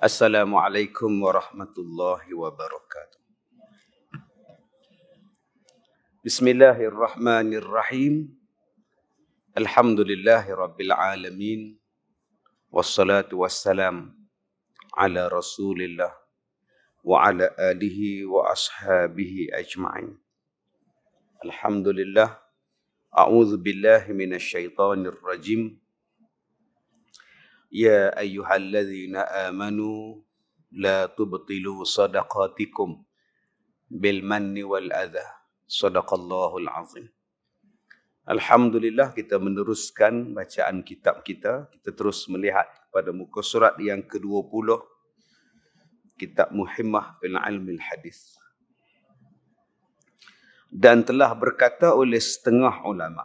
Assalamualaikum warahmatullahi wabarakatuh. Bismillahirrahmanirrahim. Alhamdulillahi rabbil alamin. Wassalatu wassalam ala rasulillah wa ala alihi wa ashabihi ajma'in. Alhamdulillah. A'udzu billahi minasyaitonir rajim. Ya ayyuhalladzina amanu la tubtilu sadaqatikum bil manni wal adha. Sadaqallahul azim. Alhamdulillah, kita meneruskan bacaan kitab kita. Kita terus melihat pada muka surat yang ke-20, kitab Muhimmah fil Ilmil Hadis. Dan telah berkata oleh setengah ulama.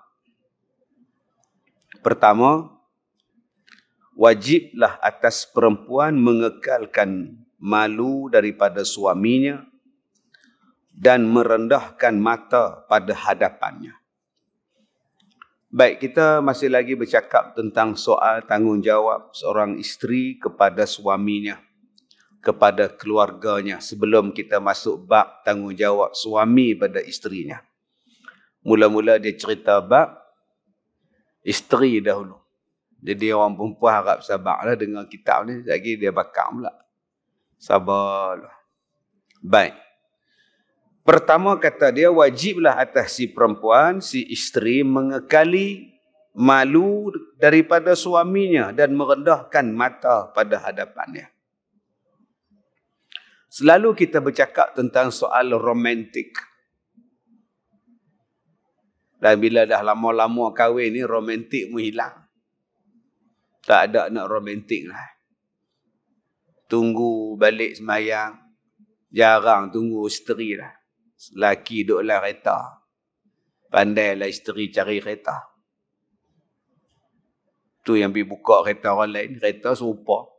Pertama, wajiblah atas perempuan mengekalkan malu daripada suaminya dan merendahkan mata pada hadapannya. Baik, kita masih lagi bercakap tentang soal tanggungjawab seorang isteri kepada suaminya, kepada keluarganya, sebelum kita masuk bab tanggungjawab suami pada isterinya. Mula-mula dia cerita bab isteri dahulu. Jadi orang perempuan harap sabarlah dengar kitab ni. Lagi dia bakar pula. Sabarlah. Baik. Pertama kata dia, wajiblah atas si perempuan, si isteri mengekali malu daripada suaminya dan merendahkan mata pada hadapannya. Selalu kita bercakap tentang soal romantik. Dan bila dah lama-lama kahwin ni, romantik pun hilang. Tak ada nak romantik lah. Tunggu balik semayang. Jarang tunggu isteri lah. Laki duduklah kereta. Pandailah isteri cari kereta. Tu yang pergi buka kereta orang lain. Kereta serupa.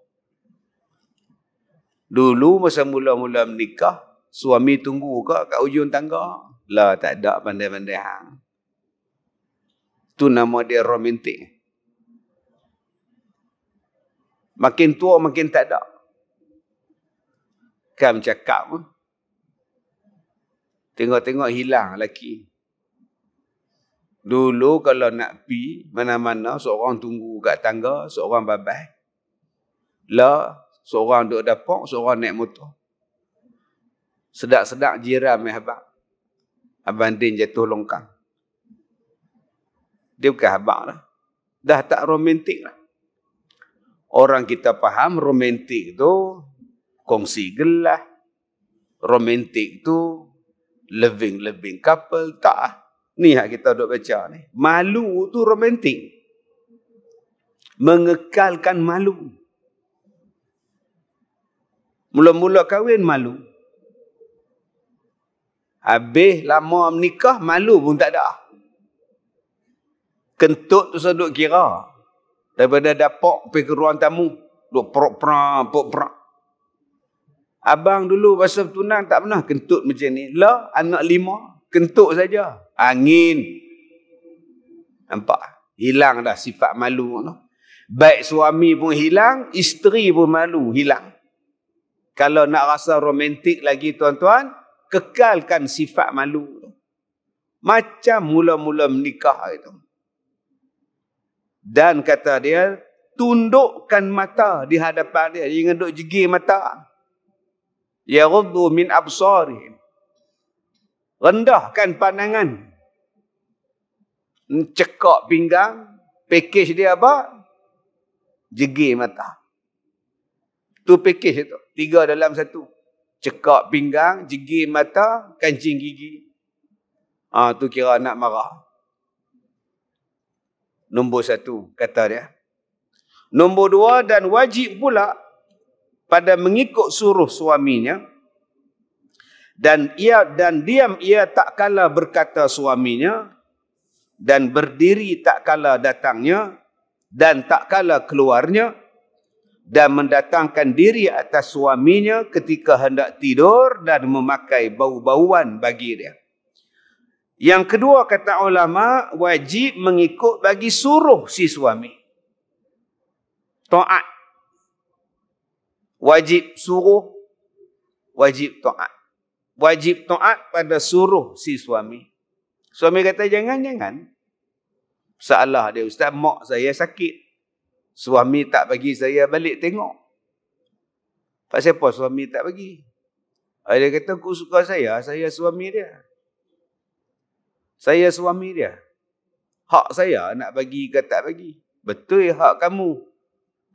Dulu masa mula-mula menikah, suami tunggu ke kat ujung tangga? Lah, tak ada pandai-pandai hang. Tu nama dia romantik. Makin tua makin tak ada. Kan cakap pun. Tengok-tengok hilang lelaki. Dulu kalau nak pi mana-mana, seorang tunggu kat tangga, seorang babai. Lah, seorang duduk dapur, seorang naik motor. Sedak-sedak jiran mai habaq. Abang Din jatuh longkang. Dia bukan habaq lah. Dah tak romantik lah. Orang kita faham romantik tu kongsi gelah. Romantik tu living couple. Tak lah. Ni yang kita duk baca ni. Malu tu romantik. Mengekalkan malu. Mula-mula kahwin malu. Habis lama menikah malu pun tak ada. Kentut tu seduk kira. Daripada dapur pergi ke ruang tamu. Duk prok-prak. Abang dulu masa bertunang tak pernah kentut macam ni. Lah, anak 5. Kentut saja. Angin. Nampak? Hilang dah sifat malu. Baik suami pun hilang. Isteri pun malu. Hilang. Kalau nak rasa romantik lagi tuan-tuan, kekalkan sifat malu. Macam mula-mula menikah itu. Dan kata dia, tundukkan mata di hadapan dia. Jangan duk jegir mata. Yaghuddu min absarihim. Rendahkan pandangan. Cekak pinggang. Pakej dia apa? Jegir mata. Tu pakej itu. 3 dalam 1. Cekak pinggang, jegir mata, kancing gigi. Tu kira nak marah. Nombor 1, kata dia. Nombor 2, dan wajib pula pada mengikut suruh suaminya. Dan diam ia tak kala berkata suaminya. Dan berdiri tak kala datangnya. Dan tak kala keluarnya. Dan mendatangkan diri atas suaminya ketika hendak tidur. Dan memakai bau-bauan bagi dia. Yang kedua kata ulama, wajib mengikut bagi suruh si suami. Taat. Wajib suruh, wajib taat. Wajib taat pada suruh si suami. Suami kata jangan. Salah dia, ustaz, mak saya sakit. Suami tak bagi saya balik tengok. Pasal apa suami tak bagi? Dia kata, aku suka saya suami dia. Saya suami dia. Hak saya nak bagi ke tak bagi. Betul hak kamu.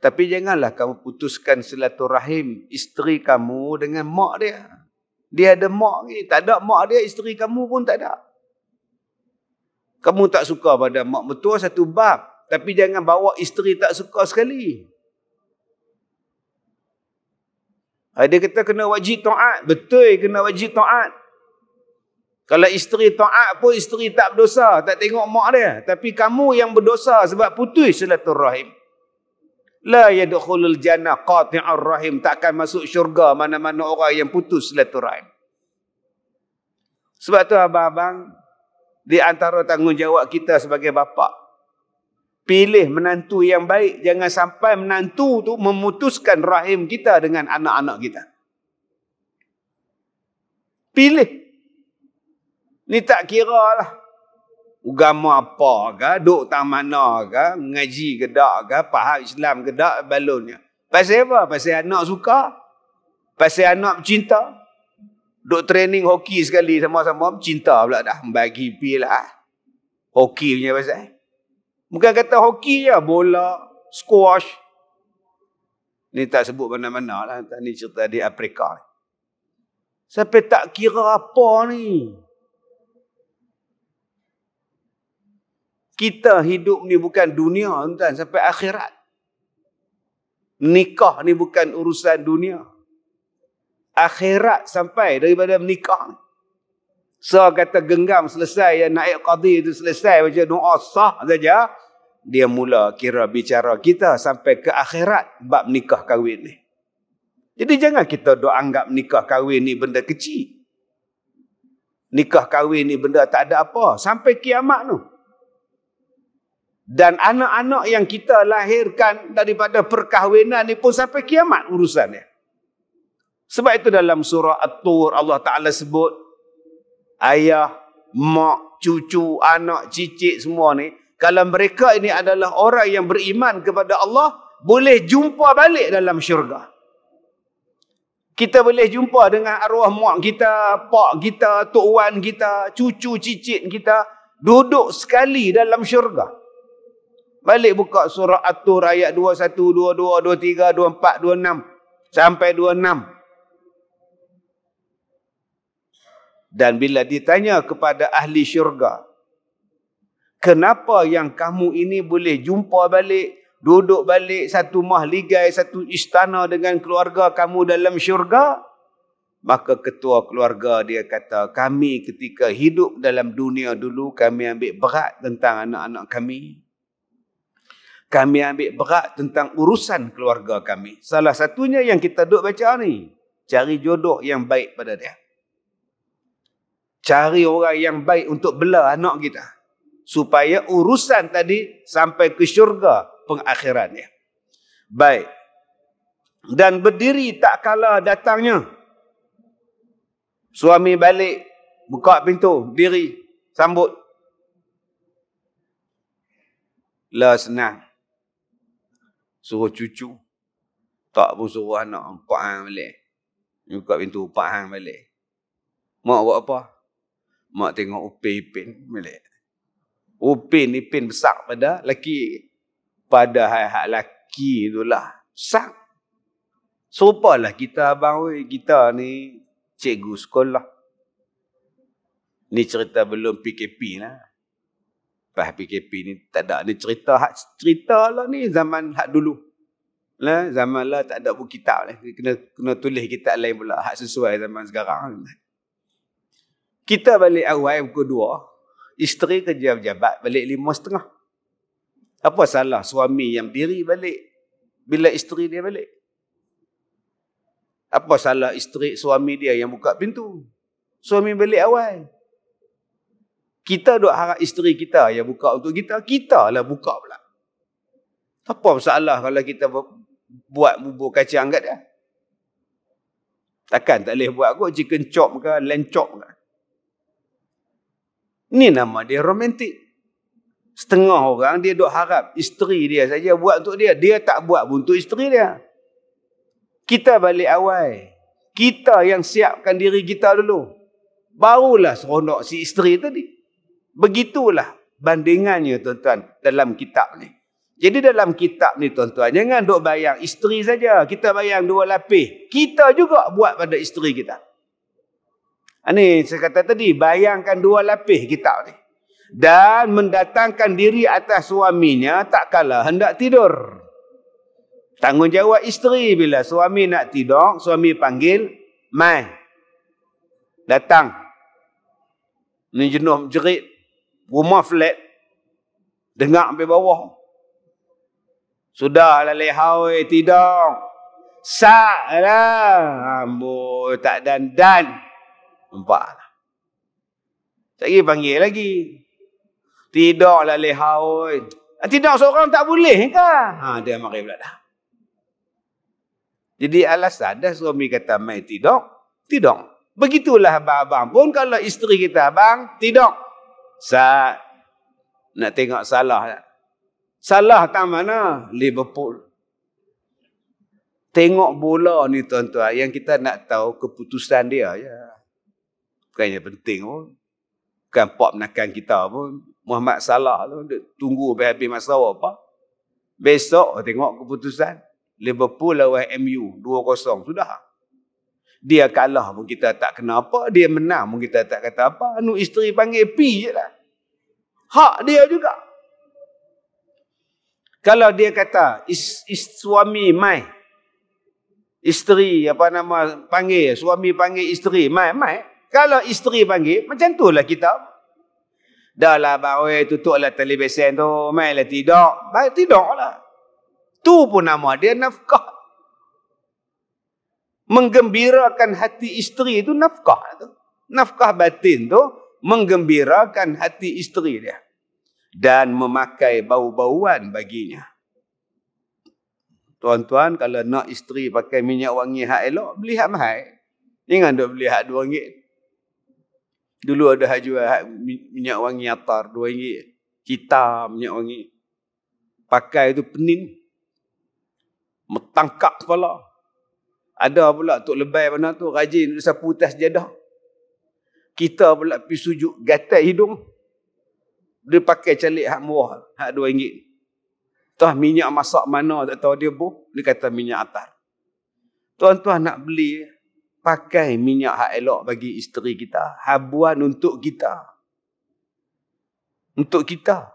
Tapi janganlah kamu putuskan silaturahim isteri kamu dengan mak dia. Dia ada mak ni. Tak ada mak dia, isteri kamu pun tak ada. Kamu tak suka pada mak mertua satu bab. Tapi jangan bawa isteri tak suka sekali. Dia kata kena wajib taat. Betul kena wajib taat. Kalau isteri taat pun isteri tak berdosa. Tak tengok mak dia. Tapi kamu yang berdosa sebab putus silaturahim. La yadkhulul jannah qati'ur rahim. Takkan masuk syurga mana-mana orang yang putus silaturahim. Sebab tu abang-abang, di antara tanggungjawab kita sebagai bapa, pilih menantu yang baik. Jangan sampai menantu tu memutuskan rahim kita dengan anak-anak kita. Pilih. Ni tak kira lah. Agama apa ke, duk tang mana ke, mengaji ke tak ke, faham Islam ke tak, balonnya. Pasal apa? Pasal anak suka. Pasal anak bercinta. Duk training hoki sekali sama-sama, bercinta pula dah. Bagi pi lah. Hoki punya pasal. Bukan kata hoki je, bola, squash. Ni tak sebut mana-mana lah. Ni cerita di Afrika. Sampai tak kira apa ni. Kita hidup ni bukan dunia, tuan, sampai akhirat. Nikah ni bukan urusan dunia. Akhirat sampai daripada menikah. So kata genggam selesai, yang naik qadi itu selesai, baca doa sah saja, dia mula kira bicara kita sampai ke akhirat bab nikah kahwin ni. Jadi jangan kita dok anggap nikah kahwin ni benda kecil. Nikah kahwin ni benda tak ada apa sampai kiamat tu. Dan anak-anak yang kita lahirkan daripada perkahwinan ni pun sampai kiamat urusannya. Sebab itu dalam surah At-Tur Allah Ta'ala sebut, ayah, mak, cucu, anak, cicit semua ni, kalau mereka ini adalah orang yang beriman kepada Allah, boleh jumpa balik dalam syurga. Kita boleh jumpa dengan arwah mak kita, pak kita, tok wan kita, cucu, cicit kita, duduk sekali dalam syurga. Balik buka surah At-Tur ayat 21, 22, 23, 24, 26 sampai 26. Dan bila ditanya kepada ahli syurga, kenapa yang kamu ini boleh jumpa balik, duduk balik satu mahligai, satu istana dengan keluarga kamu dalam syurga? Maka ketua keluarga dia kata, kami ketika hidup dalam dunia dulu, kami ambil berat tentang anak-anak kami. Kami ambil berat tentang urusan keluarga kami. Salah satunya yang kita duk baca ni, cari jodoh yang baik pada dia. Cari orang yang baik untuk bela anak kita. Supaya urusan tadi sampai ke syurga pengakhirannya. Baik. Dan berdiri tak kala datangnya. Suami balik, buka pintu, diri, sambut. Lah senang. Suruh cucu. Tak pun suruh anak, Pak Hang balik. Buka pintu, Pak Hang balik. Mak buat apa? Mak tengok Upin Ipin balik. Upin Ipin besar pada laki. Pada hak laki itulah. Besar. Serupalah kita abang, kita ni cikgu sekolah. Ni cerita belum PKP lah. Lepas PKP ni tak ada. Ni cerita lah ni zaman hak dulu. Lah, zaman lah tak ada buku kitab lah. Kena tulis kitab lain pula. Hak sesuai zaman sekarang. Kita balik awal pukul 2. Isteri kerja pejabat balik 5:30. Apa salah suami yang diri balik bila isteri dia balik? Apa salah suami dia yang buka pintu? Suami balik awal. Kita duk harap isteri kita yang buka untuk kita. Kita lah buka pula. Apa masalah kalau kita buat bubur kacang kat dia? Takkan tak boleh buat kot chicken chop ke, lamb chop ke. Ni nama dia romantik. Setengah orang dia duk harap isteri dia saja buat untuk dia. Dia tak buat pun untuk isteri dia. Kita balik awal. Kita yang siapkan diri kita dulu. Barulah seronok si isteri tadi. Begitulah bandingannya tuan-tuan dalam kitab ni. Jadi dalam kitab ni tuan-tuan, jangan duk bayang isteri saja. Kita bayang dua lapis. Kita juga buat pada isteri kita. Ini saya kata tadi, bayangkan dua lapis kitab ni. Dan mendatangkan diri atas suaminya tak kala hendak tidur. Tanggungjawab isteri bila suami nak tidur, suami panggil, mai. Datang. Ni jenuh jerit. Rumah flat. Dengar sampai bawah. Sudahlah lehau, tidur. Sak lah. Amboi, tak dandan. Nampak lah. Sekali panggil lagi. Tidaklah lehau. Tidak seorang tak boleh ke? Dia mari pula dah. Jadi alasan dah suami kata mai tidak. Tidak. Begitulah abang-abang pun kalau isteri kita abang tidak. Nak tengok salah. Salah tak mana? Liverpool. Tengok bola ni tuan-tuan. Yang kita nak tahu keputusan dia je. Bukannya penting pun. Bukan pop menakan kita pun. Muhammad Salah tu tunggu sampai habis masa apa. Besok tengok keputusan. Liverpool lawan MU 2-0. Sudah. Dia kalah pun kita tak kena apa. Dia menang pun kita tak kata apa. Anu isteri panggil pi je lah. Hak dia juga. Kalau dia kata suami mai. Isteri panggil. Suami panggil isteri mai. Kalau isteri panggil, macam tu lah kita. Dah lah, bawa tutuplah televisyen tu. Mainlah tidur. Baik, tidur lah. Tu pun nama dia nafkah. Menggembirakan hati isteri tu nafkah tu. Nafkah batin tu menggembirakan hati isteri dia. Dan memakai bau-bauan baginya. Tuan-tuan, kalau nak isteri pakai minyak wangi hak elok, beli hak mahal. Jangan duk beli hak RM2. Dulu ada jual minyak wangi atar RM2. Hitam minyak wangi. Pakai tu pening. Metangkap kepala. Ada pula tok lebay mana tu rajin sapu tas jadah. Kita pula pergi sujud gatai hidung. Dia pakai calik hak murah, hak RM2. Tah minyak masak mana tak tahu dia buh. Dia kata minyak atar. Tuan-tuan nak beli, pakai minyak hak elok bagi isteri kita. Habuan untuk kita. Untuk kita.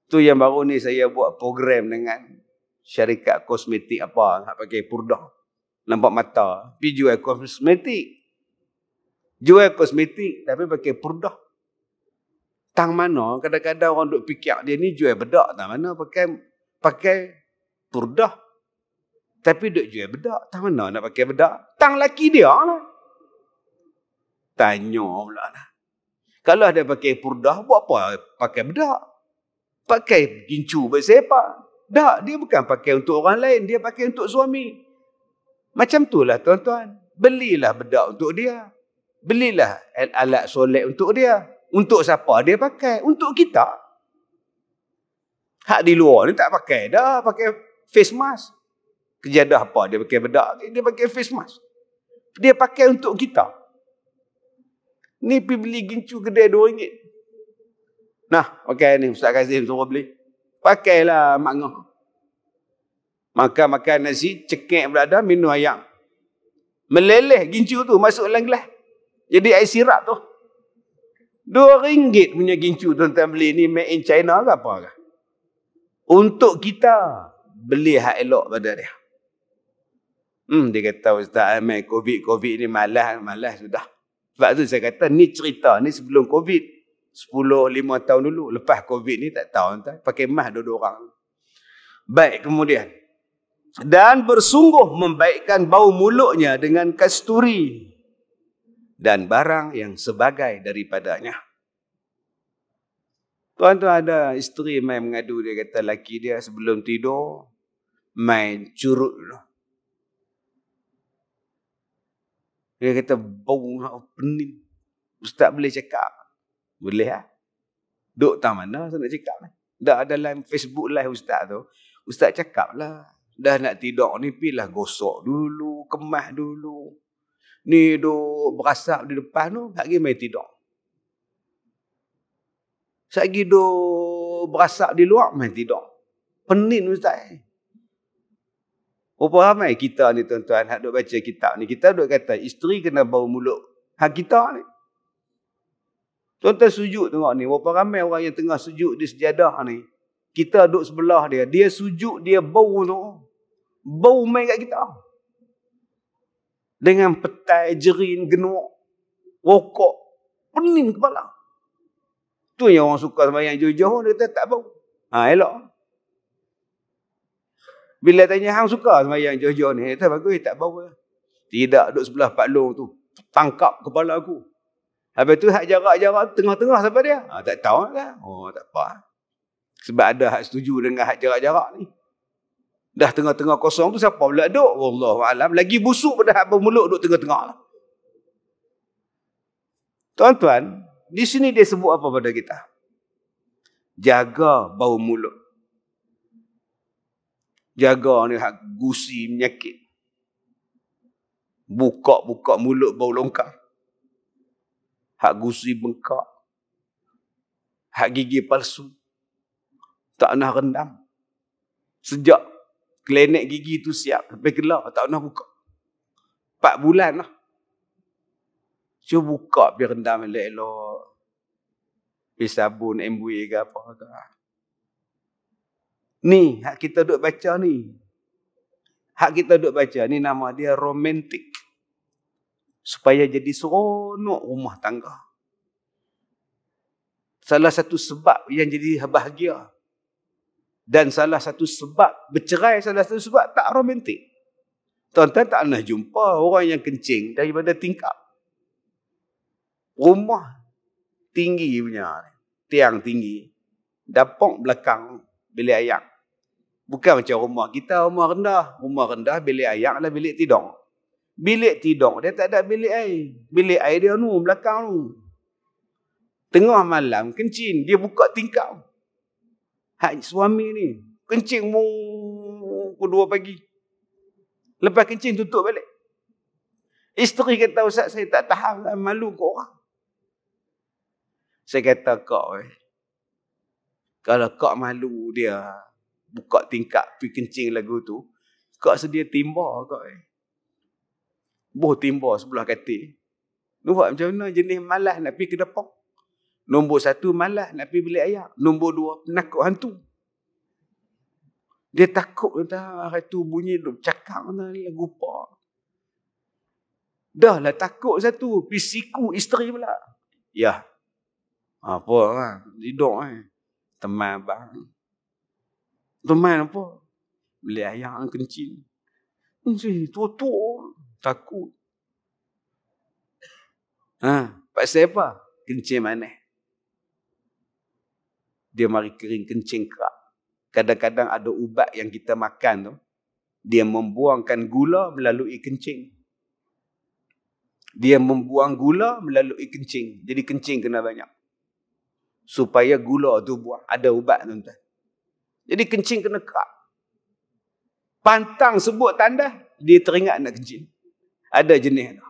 Tu yang baru ni saya buat program dengan syarikat kosmetik apa. Hak pakai purdah. Nampak mata. Pergi jual kosmetik. Jual kosmetik tapi pakai purdah. Tang mana kadang-kadang orang duk fikir dia ni jual bedak. Tang mana pakai purdah. Tapi duk jual bedak. Tang mana nak pakai bedak? Tang laki dia lah. Tanya pula lah. Kalau dia pakai purdah, buat apa pakai bedak? Pakai gincu bersepak. Tak, dia bukan pakai untuk orang lain. Dia pakai untuk suami. Macam itulah tuan-tuan. Belilah bedak untuk dia. Belilah alat solek untuk dia. Untuk siapa dia pakai? Untuk kita. Hak di luar ni tak pakai dah. Pakai face mask. Kejadah apa dia pakai bedak? Dia pakai face mask. Dia pakai untuk kita. Ni pergi beli gincu kedai RM2. Nah, pakai ni Ustaz Kazim suruh beli. Pakailah mak ngah. Makan nasi, cekek pula dah, minum ayam. Meleleh gincu tu masuk dalam gelas. Jadi air sirap tu. RM2 punya gincu tuan-tuan beli ni made in China ke apa ke? Untuk kita beli hak elok pada dia. Dia kata Ustaz Ahmad COVID ni malas sudah. Sebab tu saya kata ni cerita ni sebelum COVID. 10-5 tahun dulu. Lepas COVID ni tak tahu entah. Pakai mask dua orang. Baik kemudian. Dan bersungguh membaikkan bau mulutnya dengan kasturi. Dan barang yang sebagai daripadanya. Tuan-tuan ada isteri main mengadu. Dia kata laki dia sebelum tidur. Main curut dulu. Dia kata, bau pening. Ustaz boleh cakap? Boleh lah. Duk tak mana saya nak cakap ni. Dah dalam Facebook live Ustaz tu. Ustaz cakap lah. Dah nak tidur ni, pilah gosok dulu, kemas dulu. Ni duk berasap di depan tu, lagi main tidur. Lagi duk berasap di luar, main tidur. Pening Ustaz. Berapa ramai kita ni tuan-tuan, hak duk baca kitab ni. Kita duk kata, isteri kena bau mulut. Hak kita ni. Tuan-tuan sujud tengok ni. Berapa ramai orang yang tengah sujud di sejadah ni. Kita duduk sebelah dia. Dia sujud, dia bau tu. Bau main kat kita. Dengan petai, jerin, genuk, rokok. Pening kepala. Tu yang orang suka sembahyang jauh-jauh, dia kata tak bau. Elok. Bila tanya, hang suka sembahyang jauh-jauh ni? Dia kata, bagus, tak bau. Tidak, duduk sebelah Pak Long tu. Tangkap kepala aku. Habis tu hak jarak-jarak tengah-tengah siapa dia? Tak tahu lah. Oh, tak apa. Sebab ada hak setuju dengan hak jarak-jarak ni. Dah tengah-tengah kosong tu siapa pula duduk? Wallahualam. Lagi busuk pada hak bermulut duduk tengah-tengah lah. Tuan-tuan, di sini dia sebut apa pada kita? Jaga bau mulut. Jaga ni hak gusi menyakit. Buka-buka mulut bau longkang. Hak gusi bengkak. Hak gigi palsu. Tak nak rendam. Sejak klinik gigi tu siap. Sampai gelap. Tak nak buka. 4 bulan lah. Cuba buka biar rendam elok-elok. Pergi sabun, MBA ke apa ke. Ni, hak kita duk baca ni. Hak kita duk baca ni nama dia romantik. Supaya jadi seronok rumah tangga. Salah satu sebab yang jadi bahagia. Dan salah satu sebab bercerai, salah satu sebab tak romantik. Tuan-tuan tak pernah jumpa orang yang kencing daripada tingkap. Rumah tinggi punya. Tiang tinggi. Dapur belakang bilik ayak. Bukan macam rumah kita, rumah rendah. Rumah rendah, bilik ayak lah bilik tidur. Bilik tidur dia tak ada bilik air. Bilik air dia nu belakang tu. Tengah malam kencing, dia buka tingkap. Hak suami ni kencing pukul 2 pagi. Lepas kencing tutup balik. Isteri kata, Ustaz saya tak tahan lah, malu ke orang. Saya kata kau kalau kau malu dia buka tingkap pergi kencing lagu tu, kau sedia timba kau Boh timba sebelah katil. Nampak macam mana jenis malas nak pergi ke dapur. Nombor 1 malas nak pergi bilik air. Nombor 2 penakut hantu. Dia takut kata hari tu bunyi duk cakap lagu apa. Dah lah takut satu. Pergi siku isteri pula. Ya. Apa lah. Tidur teman abang. Teman apa? Bilik air kencing. Tua-tua. Takut. Pasal apa? Kencing mana? Dia mari kering kencing kerak. Kadang-kadang ada ubat yang kita makan tu, dia membuangkan gula melalui kencing. Dia membuang gula melalui kencing. Jadi kencing kena banyak. Supaya gula tu buang. Ada ubat tuan-tuan. Jadi kencing kena kerak. Pantang sebut tanda, dia teringat nak kencing. Ada jenis tu.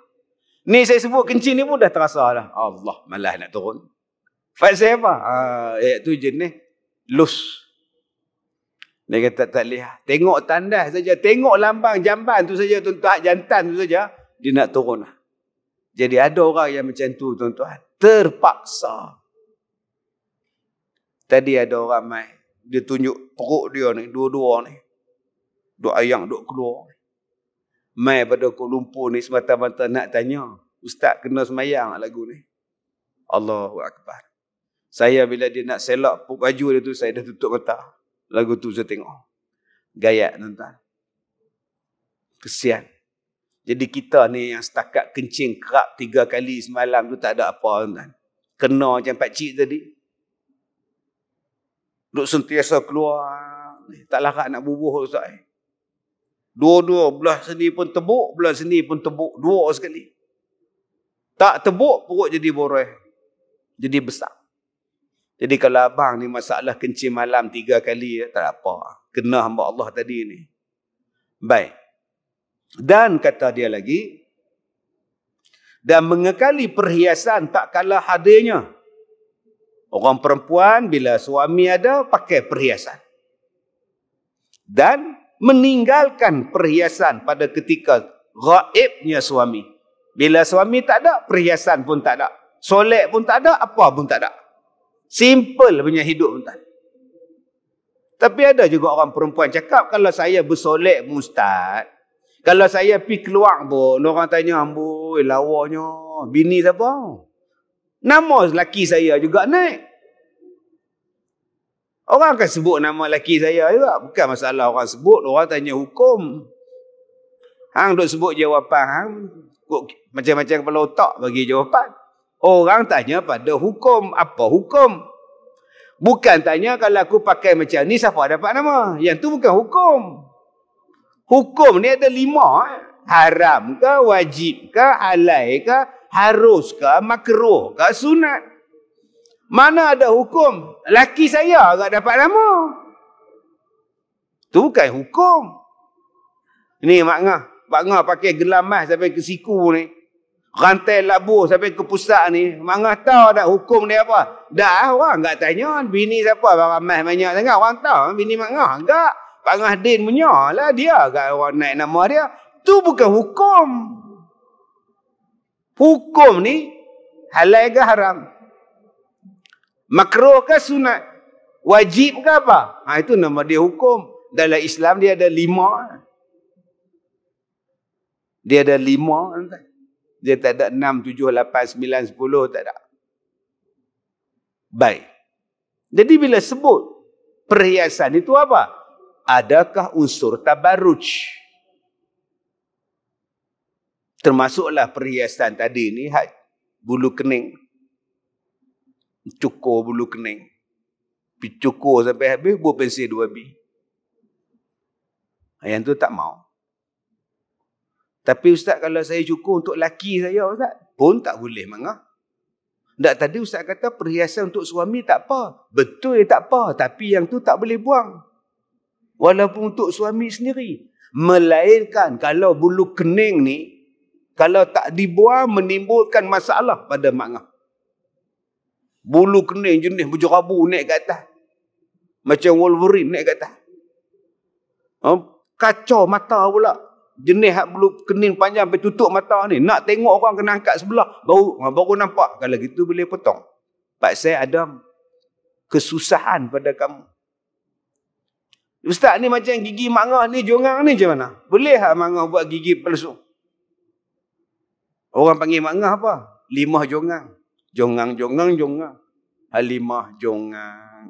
Ni saya sebut kencing ni pun dah terasa dah. Allah, malas nak turun. Pasal apa? Itu jenis lus. Dia kata tak lihat. Tengok tandas saja. Tengok lambang jamban tu saja, tuan-tuan. Jantan tu saja. Dia nak turun. Jadi ada orang yang macam tu, tuan-tuan. Terpaksa. Tadi ada orang mai. Dia tunjuk perut dia ni. Dua-dua ni. Duk ayang, duk keluar. Mai pada Kuala Lumpur ni semata-mata nak tanya. Ustaz kena semayang lagu ni. Allahu Akbar. Saya bila dia nak selak baju dia tu, saya dah tutup mata. Lagu tu saya tengok. Gaya tuan-tuan. Kesian. Jadi kita ni yang setakat kencing kerap 3 kali semalam tu tak ada apa tuan-tuan. Kena macam pakcik tadi. Duk sentiasa keluar. Tak larat nak bubuh Ustaz. Dua-dua belah sini pun tebuk, belah sini pun tebuk. 2 sekali. Tak tebuk, perut jadi boreh. Jadi besar. Jadi kalau abang ni masalah kencing malam 3 kali, tak apa. Kena hamba Allah tadi ni. Baik. Dan kata dia lagi, dan mengekali perhiasan tak kalah hadirnya. Orang perempuan bila suami ada, pakai perhiasan. Dan meninggalkan perhiasan pada ketika gaibnya suami. Bila suami tak ada, perhiasan pun tak ada. Solek pun tak ada, apa pun tak ada. Simple punya hidup pun tak ada. Tapi ada juga orang perempuan cakap, kalau saya bersolek Ustaz, kalau saya pergi keluar pun, orang tanya, amboi lawanya, bini siapa? Nama lelaki saya juga naik. Orang akan sebut nama lelaki saya juga. Bukan masalah orang sebut, orang tanya hukum. Hang duk sebut jawapan, hang macam-macam kepala otak bagi jawapan. Orang tanya pada hukum. Apa hukum? Bukan tanya kalau aku pakai macam ni, siapa dapat nama? Yang tu bukan hukum. Hukum ni ada 5. Haram ke, wajib ke, halal ke, harus ke, makruh ke, sunat. Mana ada hukum? Laki saya agak dapat nama. Tu bukan hukum. Ni Mak Ngah. Mak Ngah pakai gelam mas sampai ke siku ni. Rantai labuh sampai ke pusat ni. Mak Ngah tahu tak hukum dia apa? Dah orang enggak tanya bini siapa barang mas banyak sangat. Orang tahu bini Mak Ngah enggak. Pak Ngah Din punya lah dia agak orang naik nama dia. Tu bukan hukum. Hukum ni halal ke haram? Makruh ke sunat? Wajib ke apa? Itu nama dia hukum. Dalam Islam dia ada 5. Dia ada 5. Dia tak ada 6, 7, 8, 9, 10. Tak ada. Baik. Jadi bila sebut perhiasan itu apa? Adakah unsur tabarruj? Termasuklah perhiasan tadi ni bulu kening. Cukur bulu kening. Cukur sampai habis, buat pensel 2 bi. Yang tu tak mau. Tapi Ustaz, kalau saya cukur untuk laki saya, Ustaz, pun tak boleh mangah. Tak, tadi Ustaz kata perhiasan untuk suami tak apa. Betul tak apa. Tapi yang tu tak boleh buang. Walaupun untuk suami sendiri. Melainkan kalau bulu kening ni, kalau tak dibuang, menimbulkan masalah pada mangah. Bulu kening jenis berjerabu naik ke atas. Macam Wolverine naik ke atas. Kacau mata pula. Jenis bulu kening panjang sampai tutup mata ni. Nak tengok orang kena angkat sebelah. Baru nampak. Kalau gitu boleh potong. Pak saya ada kesusahan pada kamu. Ustaz ni macam gigi Mak Ngah ni, jongang ni macam mana? Boleh tak Mak Ngah buat gigi palsu? Orang panggil Mak Ngah apa? 5 jongang. Jongang. 5 jongang.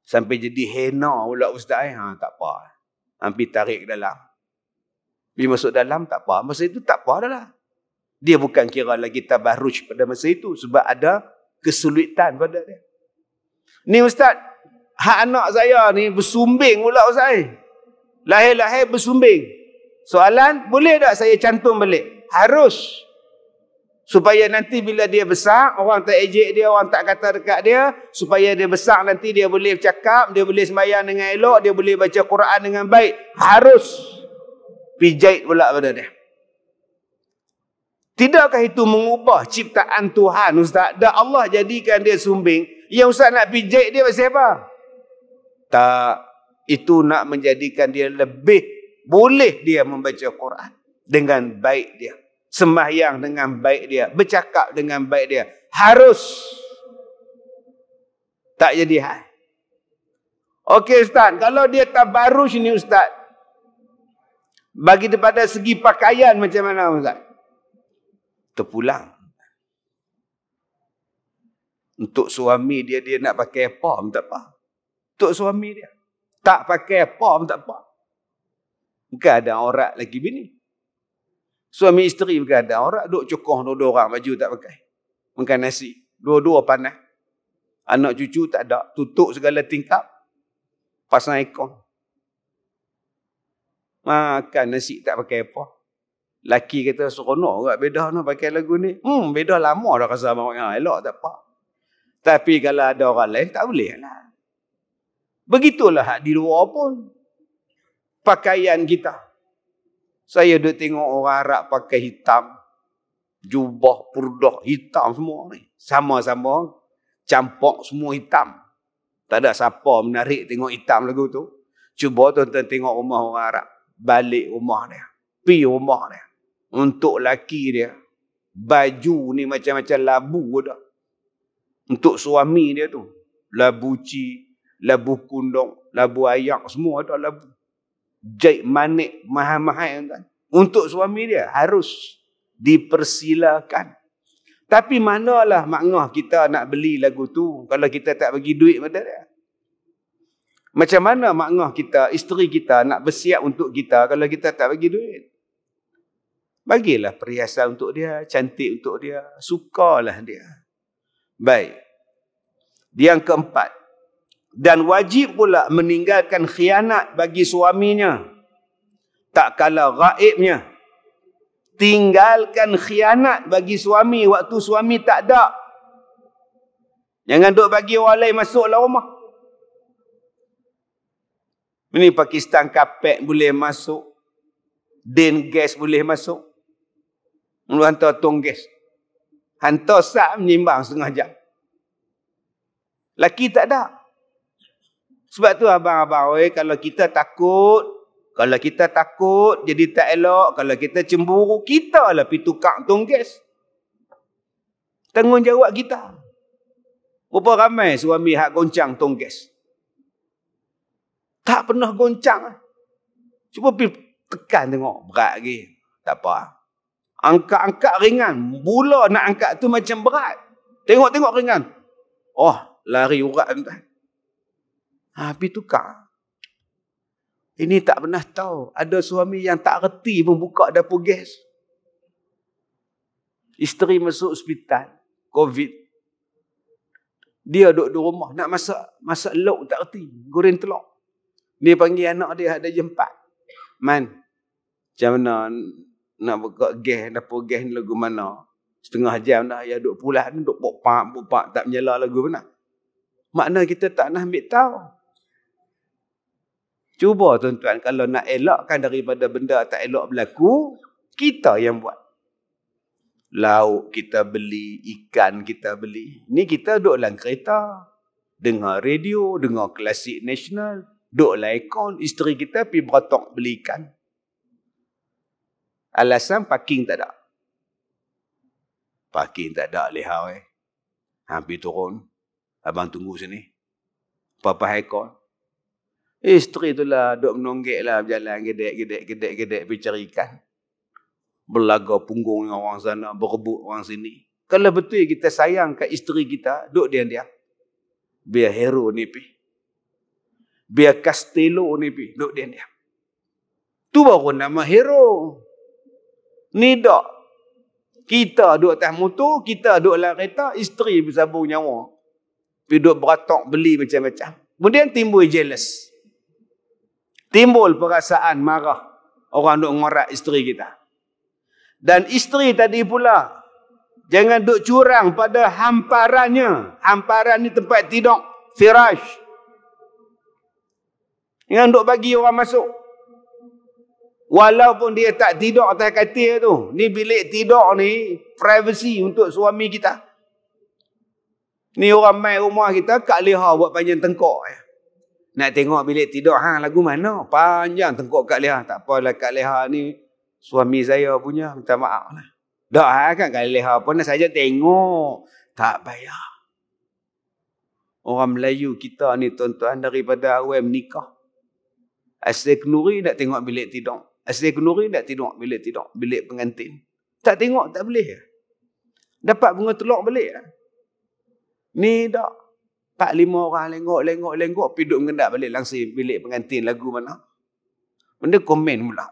Sampai jadi henna pula Ustaz. Tak apa. Hampir tarik ke dalam. Bila masuk dalam tak apa. Masa itu tak apa dah lah. Dia bukan kira lagi tabarruj pada masa itu. Sebab ada kesulitan pada dia. Ni Ustaz, hak anak saya ni bersumbing pula Ustaz. Lahir-lahir bersumbing. Soalan, boleh tak saya cantum balik? Harus. Supaya nanti bila dia besar, orang tak ejek dia, orang tak kata dekat dia. Supaya dia besar nanti dia boleh cakap, dia boleh sembahyang dengan elok, dia boleh baca Quran dengan baik. Harus. Pijait pula pada dia. Tidakkah itu mengubah ciptaan Tuhan Ustaz? Dah Allah jadikan dia sumbing. Yang Ustaz nak pijait dia pasal apa? Tak. Itu nak menjadikan dia lebih boleh dia membaca Quran dengan baik dia. Sembahyang dengan baik dia. Bercakap dengan baik dia. Harus. Tak jadi hal. Okey Ustaz. Kalau dia tabarruj ni Ustaz. Bagi daripada segi pakaian macam mana Ustaz? Terpulang. Untuk suami dia nak pakai apa pun tak apa. Untuk suami dia. Tak pakai apa pun tak apa. Bukan ada aurat lagi bini. Suami isteri bukan ada aurat. Duk cukuh dua-dua orang baju tak pakai. Makan nasi. Dua-dua panas. Anak cucu tak ada. Tutup segala tingkap. Pasang ekor. Makan nasi tak pakai apa. Laki kata seronok kat bedah nak pakai lagu ni. Bedah lama dah rasa abang elok tak apa. Tapi kalau ada orang lain tak boleh lah. Begitulah di luar pun. Pakaian kita. Saya duk tengok orang Arab pakai hitam. Jubah, purdah, hitam semua ni. Sama-sama campur semua hitam. Tak ada siapa menarik tengok hitam lagu tu. Cuba tuan-tuan tengok rumah orang Arab. Balik rumah dia. Pi rumah dia. Untuk laki dia, baju ni macam-macam labu dah. Untuk suami dia tu, labu ci, labu kundung, labu ayak, semua ada labu. Jahit manik, mahal-mahal kan. Untuk suami dia, harus dipersilakan. Tapi manalah maknah kita nak beli lagu tu, kalau kita tak bagi duit pada dia. Macam mana maknah kita, isteri kita nak bersiap untuk kita, kalau kita tak bagi duit. Bagilah perhiasan untuk dia, cantik untuk dia, sukalah dia. Baik. Yang keempat. Dan wajib pula meninggalkan khianat bagi suaminya. Tak kala gaibnya. Tinggalkan khianat bagi suami waktu suami tak ada. Jangan duk bagi orang lain masuklah rumah. Ini Pakistan kapek boleh masuk. Din gas boleh masuk. Mula hantar tong gas. Hantar sak menyimbang setengah jam. Laki tak ada. Sebab tu abang-abang, kalau kita takut jadi tak elok, kalau kita cemburu, kita lah pergi tukar tong gas. Tanggungjawab kita. Berapa ramai suami hak goncang tong gas? Tak pernah goncang. Cuba pergi tekan tengok, berat lagi. Tak apa. Angkat-angkat ringan. Mula nak angkat tu macam berat. Tengok-tengok ringan. Oh, lari urat tuan. Pergi tukar. Ini tak pernah tahu. Ada suami yang tak reti pun buka dapur gas. Isteri masuk hospital. COVID. Dia duduk di rumah. Nak masak lauk tak reti. Goreng telur. Dia panggil anak dia ada jempat. Man, macam mana nak buka gas, dapur gas ni lagu mana? Setengah jam dah, ya duk pulas ni, duk popak, tak menyala lagu mana. Makna kita tak nak ambil tahu. Cuba tuan-tuan, kalau nak elakkan daripada benda tak elok berlaku, kita yang buat. Lauk kita beli, ikan kita beli. Ni kita duduk dalam kereta, dengar radio, dengar klasik nasional, duduk dalam aircon, isteri kita pergi beratok beli ikan. Alasan parking tak ada. Parking tak ada lehau Hampir turun. Abang tunggu sini. Papa aircon. Isteri tu lah duk menonggek lah berjalan gedek pergi cari ikan. Berlaga punggung dengan orang sana, berebut orang sini. Kalau betul kita sayang kat isteri kita, duk diam-diam. Biar hero ni pergi. Biar Castello ni pergi, duk diam-diam. Tu baru nama hero. Ni tak. Kita duduk atas motor, kita duduk dalam kereta, isteri bersabung nyawa. Pergi duduk beratok beli macam-macam. Kemudian timbul jealous. Timbul perasaan marah. Orang duduk ngorak isteri kita. Dan isteri tadi pula, jangan duduk curang pada hamparannya. Hamparan ni tempat tidur. Firash. Jangan duduk bagi orang masuk. Walaupun dia tak tidur atas katil tu. Ni bilik tidur ni privacy untuk suami kita. Ni orang mai rumah kita Kak Leha buat panjang tengkok. Nak tengok bilik tidur hang lagu mana? Panjang tengkok Kak Leha. Tak apalah Kak Leha ni suami saya punya, minta maaf lah. Dah kan Kak Leha pun nak saja tengok. Tak payah. Orang Melayu kita ni tuan-tuan daripada awal menikah. Asyik Nuri nak tengok bilik tidur. Asyik Nuri nak tengok bilik tidur. Bilik pengantin. Tak tengok tak boleh. Dapat bunga telur balik. Ni tak. 4-5 orang lengok. Pergi duduk mengendak balik langsung bilik pengantin lagu mana. Benda komen pula.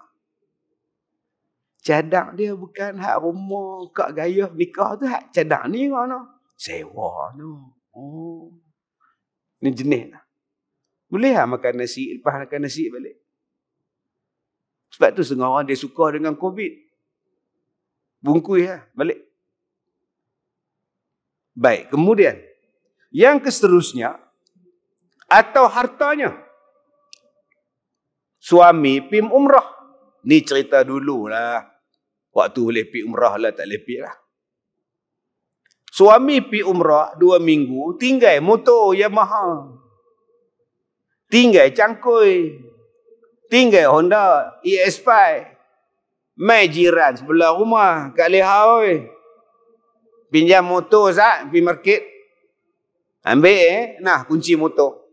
Cadang dia bukan hak rumah kak gayah nikah tu. Hak cadang ni mana? Sewa tu. Oh. Ni jenis lah. Boleh lah makan nasi, lepas makan nasi balik. Sebab tu setengah orang dia suka dengan COVID. Bungkus lah, balik. Baik, kemudian yang seterusnya, atau hartanya. Suami pergi umrah. Ni cerita dulu lah. Waktu boleh pergi umrah lah, tak boleh pergi lah. Suami pergi umrah 2 minggu, tinggal motor Yamaha. Tinggal cangkui. Tinggal Honda ES5. Mai jiran sebelah rumah, kat Leha oi. Pinjam motor Zat, pergi market. Ambil nah kunci motor.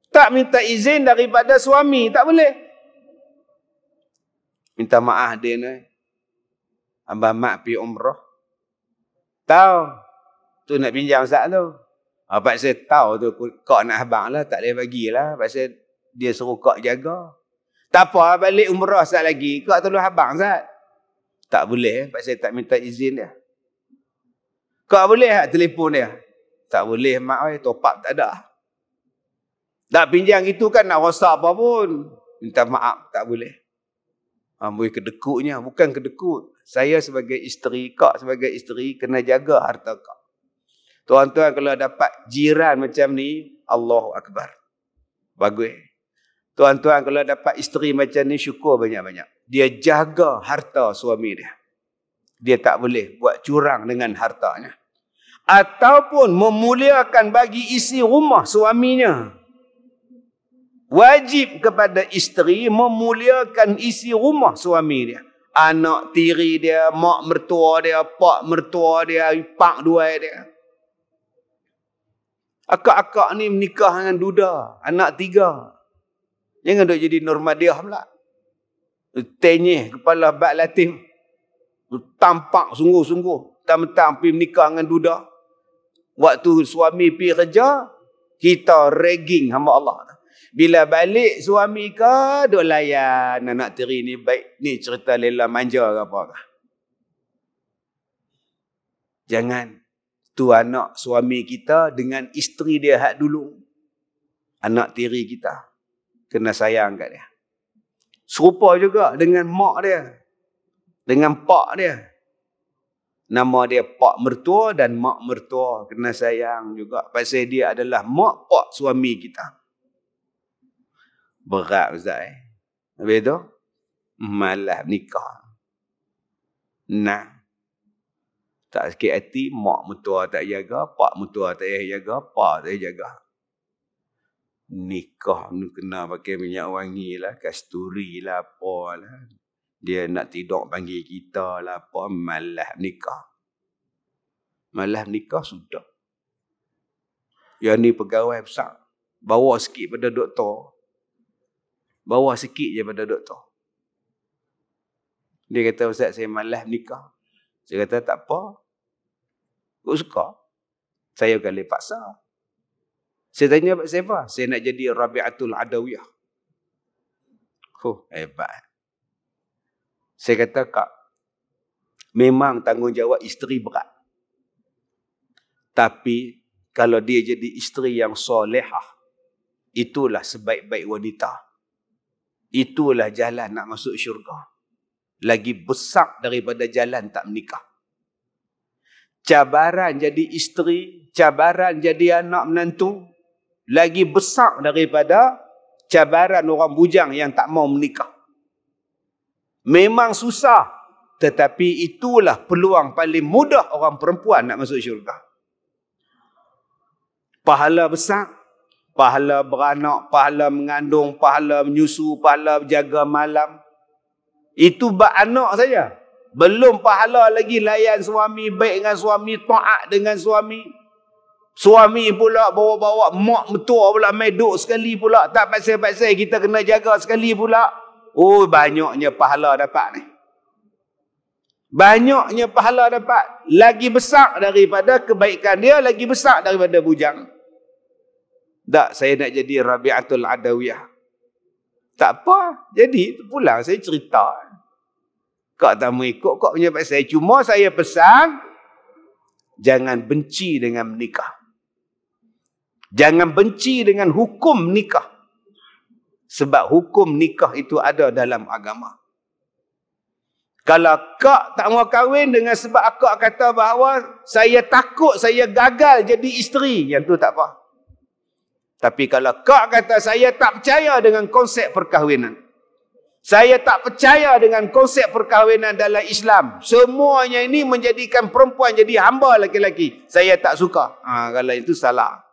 Tak minta izin daripada suami, tak boleh. Minta maaf dia ni. Abang mak pergi umrah. Tahu. Tu nak pinjam Zat tu. Pasal tahu tu kau nak abang lah, tak boleh bagilah. Pasal dia suruh kau jaga. Tak apa, balik umrah Zat lagi. Kau tolong abang Zat. Tak boleh, pasal tak minta izin dia. Kau boleh tak telefon dia? Tak boleh, mak. Top up tak ada. Tak pinjam itu kan nak rosak apa pun. Minta maaf, tak boleh. Amboi kedekutnya. Bukan kedekut. Saya sebagai isteri, kak sebagai isteri, kena jaga harta kak. Tuan-tuan kalau dapat jiran macam ni, Allahu Akbar. Bagus. Tuan-tuan kalau dapat isteri macam ni, syukur banyak-banyak. Dia jaga harta suami dia. Dia tak boleh buat curang dengan hartanya. Ataupun memuliakan bagi isi rumah suaminya. Wajib kepada isteri memuliakan isi rumah suami dia. Anak tiri dia, mak mertua dia, pak mertua dia, pak dua dia. Akak-akak ni menikah dengan duda, anak 3. Jangan duk jadi Nurmadiah pula. Tenyih kepala Bak Latif. Tampak sungguh-sungguh. Mentang-mentang pergi menikah dengan duda. Waktu suami pergi kerja, kita ragging hamba Allah. Bila balik suami ke, duk layan anak tiri ni baik. Ni cerita lela manja ke apa ke. Jangan. Tu anak suami kita dengan isteri dia hak dulu. Anak tiri kita. Kena sayang kat dia. Serupa juga dengan mak dia. Dengan pak dia. Nama dia pak mertua dan mak mertua. Kena sayang juga. Pasal dia adalah mak pak suami kita. Berat Ustaz. Habis tu, malas nikah. Nah. Tak sakit hati, mak mertua tak jaga, pak mertua tak jaga, pak tak jaga. Nikah ni kena pakai minyak wangi lah, kasturi lah, apa lah. Dia nak tidur panggil kita lah, apa, malas nikah. Malas nikah sudah. Yang ni pegawai besar. Bawa sikit pada doktor. Bawa sikit je pada doktor. Dia kata, Ustaz saya malas nikah. Saya kata, tak apa. Kau suka? Saya boleh paksa. Saya tanya Pak siapa? Saya nak jadi Rabi'atul Adawiyah. Hebat. Saya kata, Kak, memang tanggungjawab isteri berat. Tapi, kalau dia jadi isteri yang solehah, itulah sebaik-baik wanita. Itulah jalan nak masuk syurga. Lagi besar daripada jalan tak menikah. Cabaran jadi isteri, cabaran jadi anak menantu, lagi besar daripada cabaran orang bujang yang tak mau menikah. Memang susah, tetapi itulah peluang paling mudah orang perempuan nak masuk syurga. Pahala besar, pahala beranak, pahala mengandung, pahala menyusu, pahala berjaga malam. Itu bab anak saja. Belum pahala lagi layan suami, baik dengan suami, taat dengan suami. Suami pula bawa-bawa mak mertua pula main duk sekali pula. Tak pasal-pasal kita kena jaga sekali pula. Oh, banyaknya pahala dapat ni. Banyaknya pahala dapat. Lagi besar daripada kebaikan dia, lagi besar daripada bujang. Tak, saya nak jadi Rabi'atul Adawiyah. Tak apa. Jadi, pulang saya cerita. Kau tak mau ikut, kau punya pasal. Cuma saya pesan, jangan benci dengan menikah. Jangan benci dengan hukum nikah. Sebab hukum nikah itu ada dalam agama. Kalau kak tak mau kahwin dengan sebab akak kata bahawa saya takut saya gagal jadi isteri, yang tu tak apa. Tapi kalau kak kata saya tak percaya dengan konsep perkahwinan, saya tak percaya dengan konsep perkahwinan dalam Islam, semuanya ini menjadikan perempuan jadi hamba laki-laki, saya tak suka. Kalau itu salah.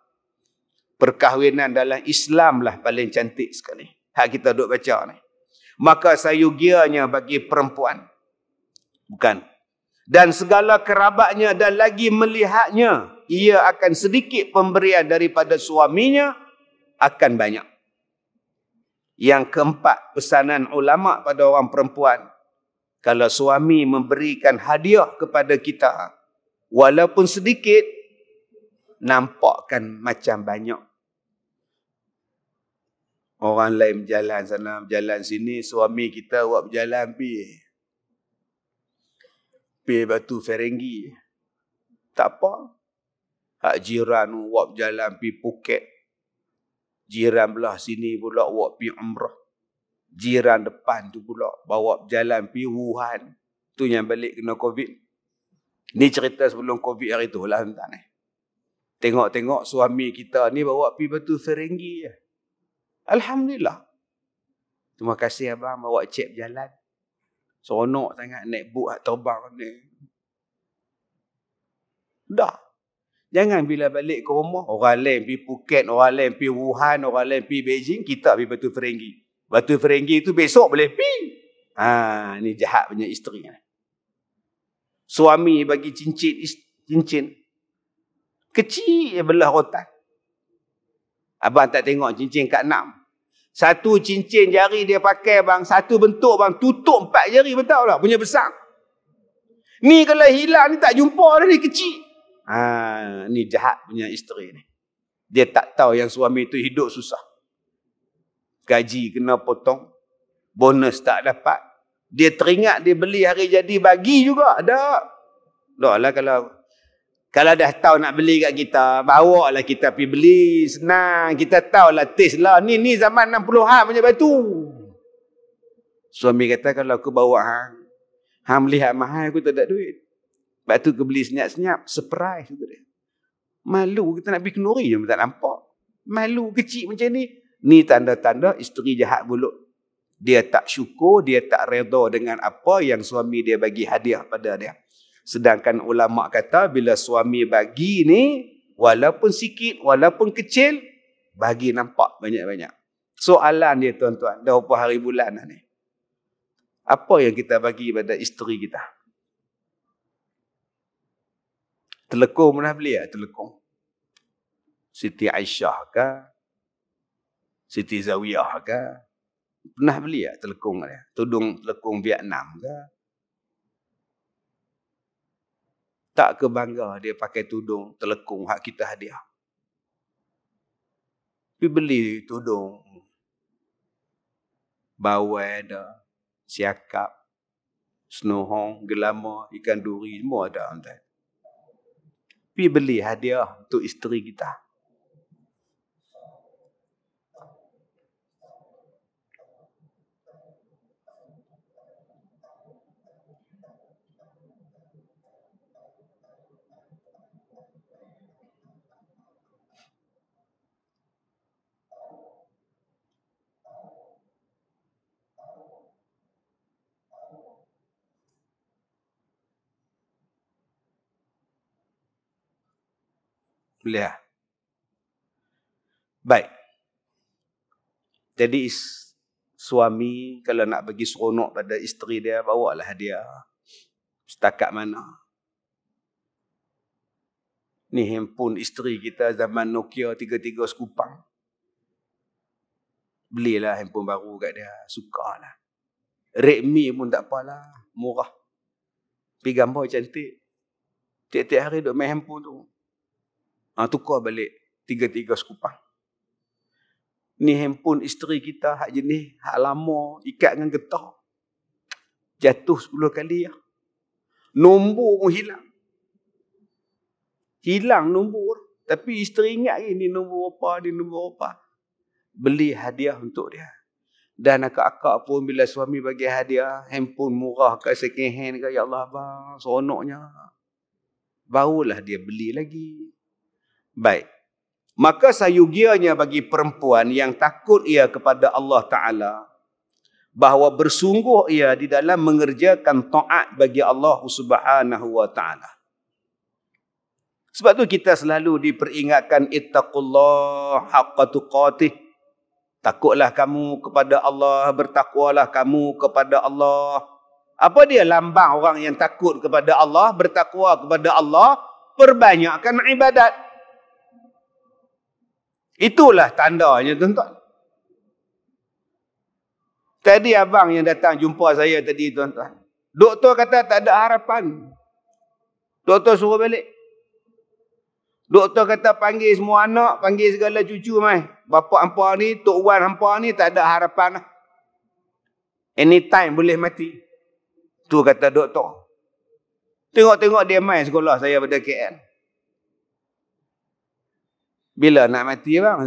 Perkahwinan dalam Islam lah paling cantik sekali. Hak kita duk baca ni. Maka sayugianya bagi perempuan. Bukan. Dan segala kerabatnya dan lagi melihatnya, ia akan sedikit pemberian daripada suaminya, akan banyak. Yang keempat, pesanan ulama pada orang perempuan. Kalau suami memberikan hadiah kepada kita, walaupun sedikit, nampakkan macam banyak. Orang lain berjalan sana, berjalan sini, suami kita buat berjalan pi Batu Ferenggi. Tak apa. Hak jiran buat berjalan pi Phuket. Jiran belah sini pula buat pi umrah. Jiran depan tu pula bawa berjalan pi Wuhan. Tu yang balik kena Covid. Ni cerita sebelum Covid hari tu lah tuan ni. Tengok-tengok suami kita ni bawa pi Batu Ferenggi. Alhamdulillah. Terima kasih abang bawa cek berjalan. Seronok sangat naik buk hak terbang ni. Dah. Jangan bila balik ke rumah, orang lain pergi Phuket, orang lain pergi Wuhan, orang lain pergi Beijing, kita pergi Batu Ferenggi. Batu Ferenggi tu besok boleh pergi. Ni jahat punya isteri. Suami bagi cincin. Kecil belah rotan. Abang tak tengok cincin Kak Nam. Satu cincin jari dia pakai bang, satu bentuk bang, tutup 4 jari, betul tak? Punya besar. Ni kalau hilang ni tak jumpa dah, ni kecil. Ni jahat punya isteri ni. Dia tak tahu yang suami tu hidup susah. Gaji kena potong, bonus tak dapat. Dia teringat dia beli hari jadi bagi juga. Dah lah kalau dah tahu nak beli kat kita, bawa lah kita pergi beli. Senang. Kita tahu lah taste lah. Ni zaman 60-an punya batu. Suami kata kalau aku bawa hang melihat mahal, aku tak ada duit. Lepas tu aku beli senyap-senyap. Surprise juga dia. Malu kita nak pergi kenduri je tak nampak. Malu kecil macam ni. Ni tanda-tanda isteri jahat mulut. Dia tak syukur, dia tak redha dengan apa yang suami dia bagi hadiah pada dia. Sedangkan ulama kata bila suami bagi ni, walaupun sikit, walaupun kecil, bagi nampak banyak-banyak. Soalan dia tuan-tuan, dah berapa hari bulan dah ni. Apa yang kita bagi pada isteri kita? Telekung pernah beli tak? Telekung. Siti Aisyah ke? Siti Zawiyah ke? Pernah beli tak telekung dia? Tudung telekung Vietnam ke? Tak kebangga dia pakai tudung telekung hak kita hadiah. Pergi beli tudung bawai ada, siakap, snohong, gelama, ikan duri, semua ada. Pergi beli hadiah untuk isteri kita. Boleh tak? Baik. Jadi suami kalau nak bagi seronok pada isteri dia, bawalah hadiah. Setakat mana? Ni handphone isteri kita zaman Nokia 33 sekupang. Belilah handphone baru kat dia. Sukalah. Redmi pun tak apalah. Murah. Pergi gambar cantik. Tiap-tiap hari duk main handphone tu. Tukar balik 33 sekupang. Ni handphone isteri kita hak jenis hak lama, ikat dengan getah. Jatuh 10 kali ya. Nombor pun hilang. Hilang nombor. Tapi isteri ingat ni nombor apa, ni nombor apa. Beli hadiah untuk dia. Dan akak-akak pun bila suami bagi hadiah, handphone murah kat second hand ke, ya Allah abang, seronoknya. Barulah dia beli lagi. Baik. Maka sayugianya bagi perempuan yang takut ia kepada Allah Ta'ala, bahawa bersungguh ia di dalam mengerjakan taat bagi Allah Subhanahu wa Ta'ala. Sebab tu kita selalu diperingatkan, ittaqullah haqqa tuqatih. Takutlah kamu kepada Allah, bertakwalah kamu kepada Allah. Apa dia lambang orang yang takut kepada Allah, bertakwa kepada Allah? Perbanyakkan ibadat. Itulah tandanya, tuan-tuan. Tadi abang yang datang jumpa saya tadi, tuan-tuan. Doktor kata tak ada harapan. Doktor suruh balik. Doktor kata panggil semua anak, panggil segala cucu mai. Bapa hampa ni, Tok Wan hampa ni tak ada harapan lah. Anytime boleh mati. Tu kata doktor. Tengok-tengok dia mai sekolah saya pada KL. Bila nak mati bang?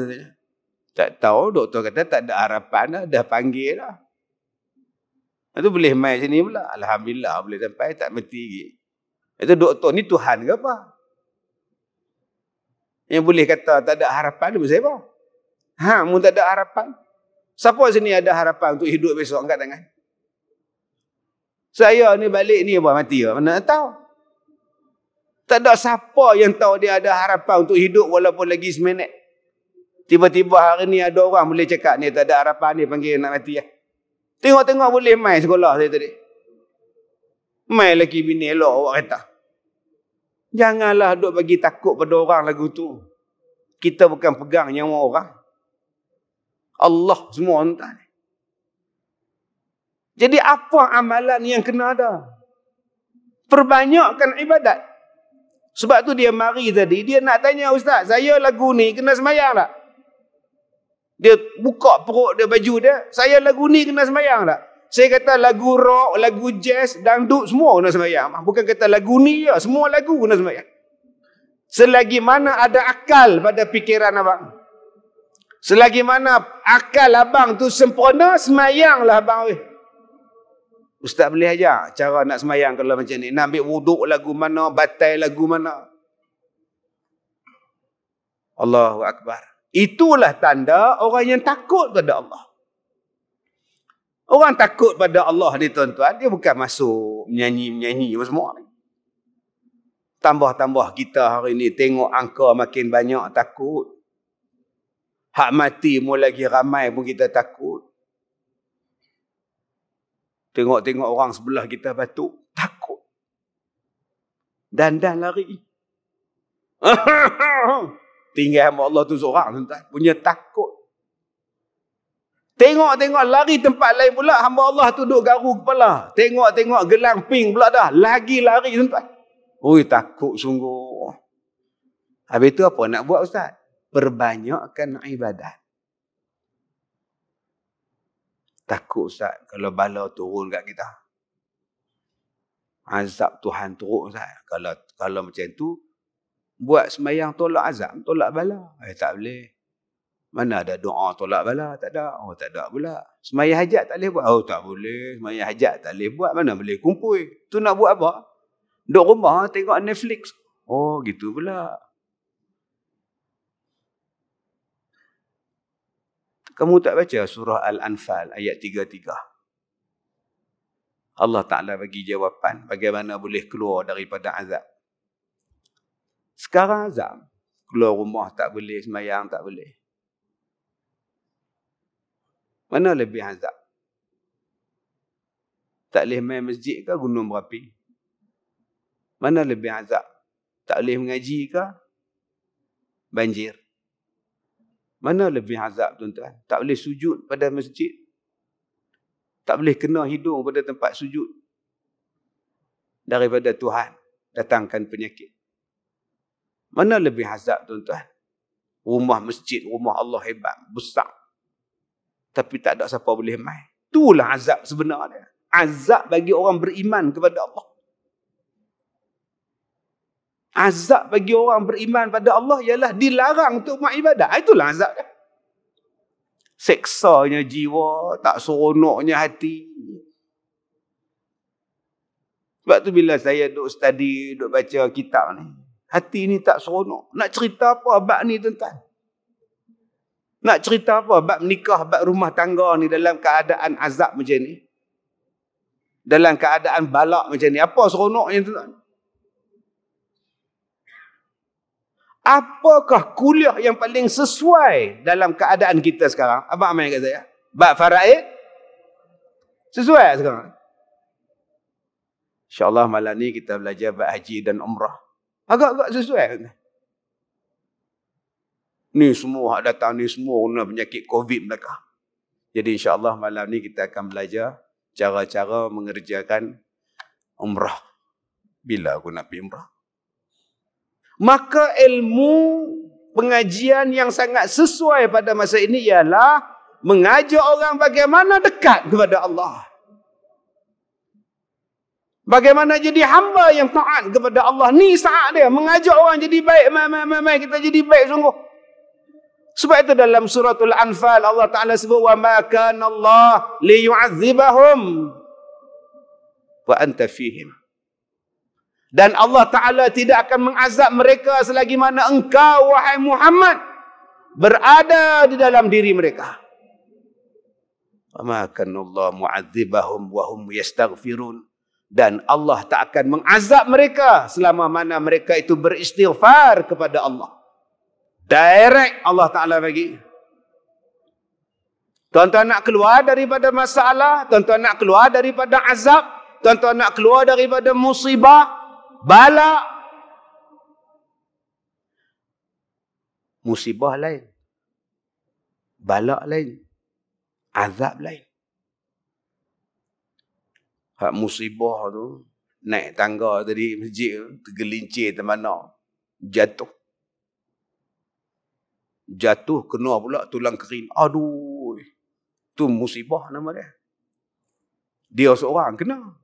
Tak tahu, doktor kata tak ada harapan lah, dah panggil lah. Itu boleh mai sini pula. Alhamdulillah boleh sampai, tak mati lagi. Itu doktor ni Tuhan ke apa? Yang boleh kata tak ada harapan tu siapa? Mu tak ada harapan. Siapa sini ada harapan untuk hidup besok? Angkat tangan. Saya ni balik ni apa? Mati apa? Mana tahu? Tak ada siapa yang tahu dia ada harapan untuk hidup walaupun lagi seminit. Tiba-tiba hari ni ada orang boleh cakap ni tak ada harapan ni, panggil nak mati ya. Tengok-tengok boleh mai sekolah saya tadi. Mai lelaki bini elok awak kata. Janganlah duk bagi takut pada orang lagu tu. Kita bukan pegang nyawa orang. Allah semua entah. Jadi apa amalan yang kena ada? Perbanyakkan ibadat. Sebab tu dia mari tadi, dia nak tanya ustaz, saya lagu ni kena sembahyang tak? Dia buka perut dia, baju dia, saya lagu ni kena sembahyang tak? Saya kata lagu rock, lagu jazz, dangdut, semua kena sembahyang. Bukan kata lagu ni je, semua lagu kena sembahyang. Selagi mana ada akal pada fikiran abang. Selagi mana akal abang tu sempurna, sembahyanglah abang. Ustaz boleh ajar cara nak sembahyang kalau macam ni. Nak ambil wuduk lagu mana, batai lagu mana. Allahu Akbar. Itulah tanda orang yang takut pada Allah. Orang takut pada Allah ni tuan-tuan, dia bukan masuk menyanyi-menyanyi semua. Tambah-tambah kita hari ni tengok angka makin banyak takut. Hak mati mu lagi ramai pun kita takut. Tengok-tengok orang sebelah kita batuk, takut. Dan lari. Tinggal hamba Allah tu seorang tuan-tuan, punya takut. Tengok-tengok lari tempat lain pula, hamba Allah tu duduk garu kepala. Tengok-tengok gelang ping pula dah, lagi lari tuan-tuan. Oi, takut sungguh. Habis tu apa nak buat ustaz? Perbanyakkan ibadat. Takut ustaz kalau bala turun kat kita. Azab Tuhan turun ustaz. Kalau macam tu, buat sembahyang tolak azab, tolak bala. Tak boleh. Mana ada doa tolak bala? Tak ada. Oh, tak ada pula. Sembahyang hajat tak boleh buat? Oh, tak boleh. Sembahyang hajat tak boleh buat. Mana boleh kumpul? Tu nak buat apa? Duduk rumah tengok Netflix. Oh, gitu pula. Kamu tak baca surah Al-Anfal ayat 33? Allah Ta'ala bagi jawapan bagaimana boleh keluar daripada azab. Sekarang azab. Keluar rumah tak boleh, sembahyang tak boleh. Mana lebih azab? Tak boleh main masjid ke gunung berapi? Mana lebih azab? Tak boleh mengaji ke banjir? Mana lebih azab tuan-tuan? Tak boleh sujud pada masjid. Tak boleh kena hidung pada tempat sujud. Daripada Tuhan datangkan penyakit. Mana lebih azab tuan-tuan? Rumah masjid, rumah Allah hebat, besar. Tapi tak ada siapa boleh main. Itulah azab sebenarnya. Azab bagi orang beriman kepada Allah. Azab bagi orang beriman pada Allah ialah dilarang untuk buat ibadat. Itulah azab dia. Seksanya jiwa, tak seronoknya hati. Sebab tu bila saya duk study, duk baca kitab ni, hati ni tak seronok. Nak cerita apa bab ni tuan-tuan? Nak cerita apa bab nikah, bab rumah tangga ni dalam keadaan azab macam ni? Dalam keadaan balak macam ni, apa seronoknya tuan-tuan? Apakah kuliah yang paling sesuai dalam keadaan kita sekarang? Abang main kat saya. Bab faraid? Sesuai sekarang? InsyaAllah malam ni kita belajar bab haji dan umrah. Agak-agak sesuai. Ni semua hak datang ni semua kena penyakit COVID mereka. Jadi insyaAllah malam ni kita akan belajar cara-cara mengerjakan umrah. Bila aku nak pergi umrah? Maka ilmu pengajian yang sangat sesuai pada masa ini ialah mengajak orang bagaimana dekat kepada Allah. Bagaimana jadi hamba yang taat kepada Allah. Ni saat dia mengajak orang jadi baik. Mai kita jadi baik sungguh. Sebab itu dalam suratul Anfal Allah Ta'ala sebut wa ma kana Allah liyu'adzibahum wa anta fihim. Dan Allah Ta'ala tidak akan mengazab mereka selagi mana engkau wahai Muhammad berada di dalam diri mereka. Wa ma kana Allah mu'adzibahum wa hum yastaghfirun. Dan Allah tak akan mengazab mereka selama mana mereka itu beristighfar kepada Allah. Direct Allah Ta'ala bagi. Tuan-tuan nak keluar daripada masalah, tuan-tuan nak keluar daripada azab, tuan-tuan nak keluar daripada musibah, bala. Musibah lain. Bala lain. Azab lain. Hak musibah tu, naik tangga tadi masjid, tergelincir ke mana, jatuh. Jatuh kena pula tulang kering. Aduh. Tu musibah nama dia. Dia seorang kena.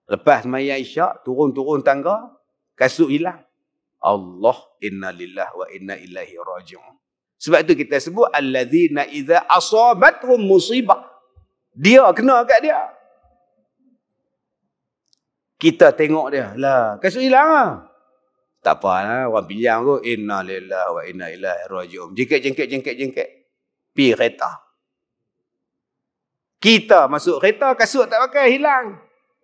Lepas sembahyang isyak, turun tangga, kasut hilang. Allah, inna lillahi wa inna ilaihi raji'un. Sebab tu kita sebut alladzina idza asabathum musibah. Dia kena kat dia. Kita tengok dia. Lah, kasut hilang lah. Tak apa lah. Orang pinjam tu. Inna lillahi wa inna ilaihi raji'un. Jengket. Pi kereta. Kita masuk kereta, kasut tak pakai, hilang.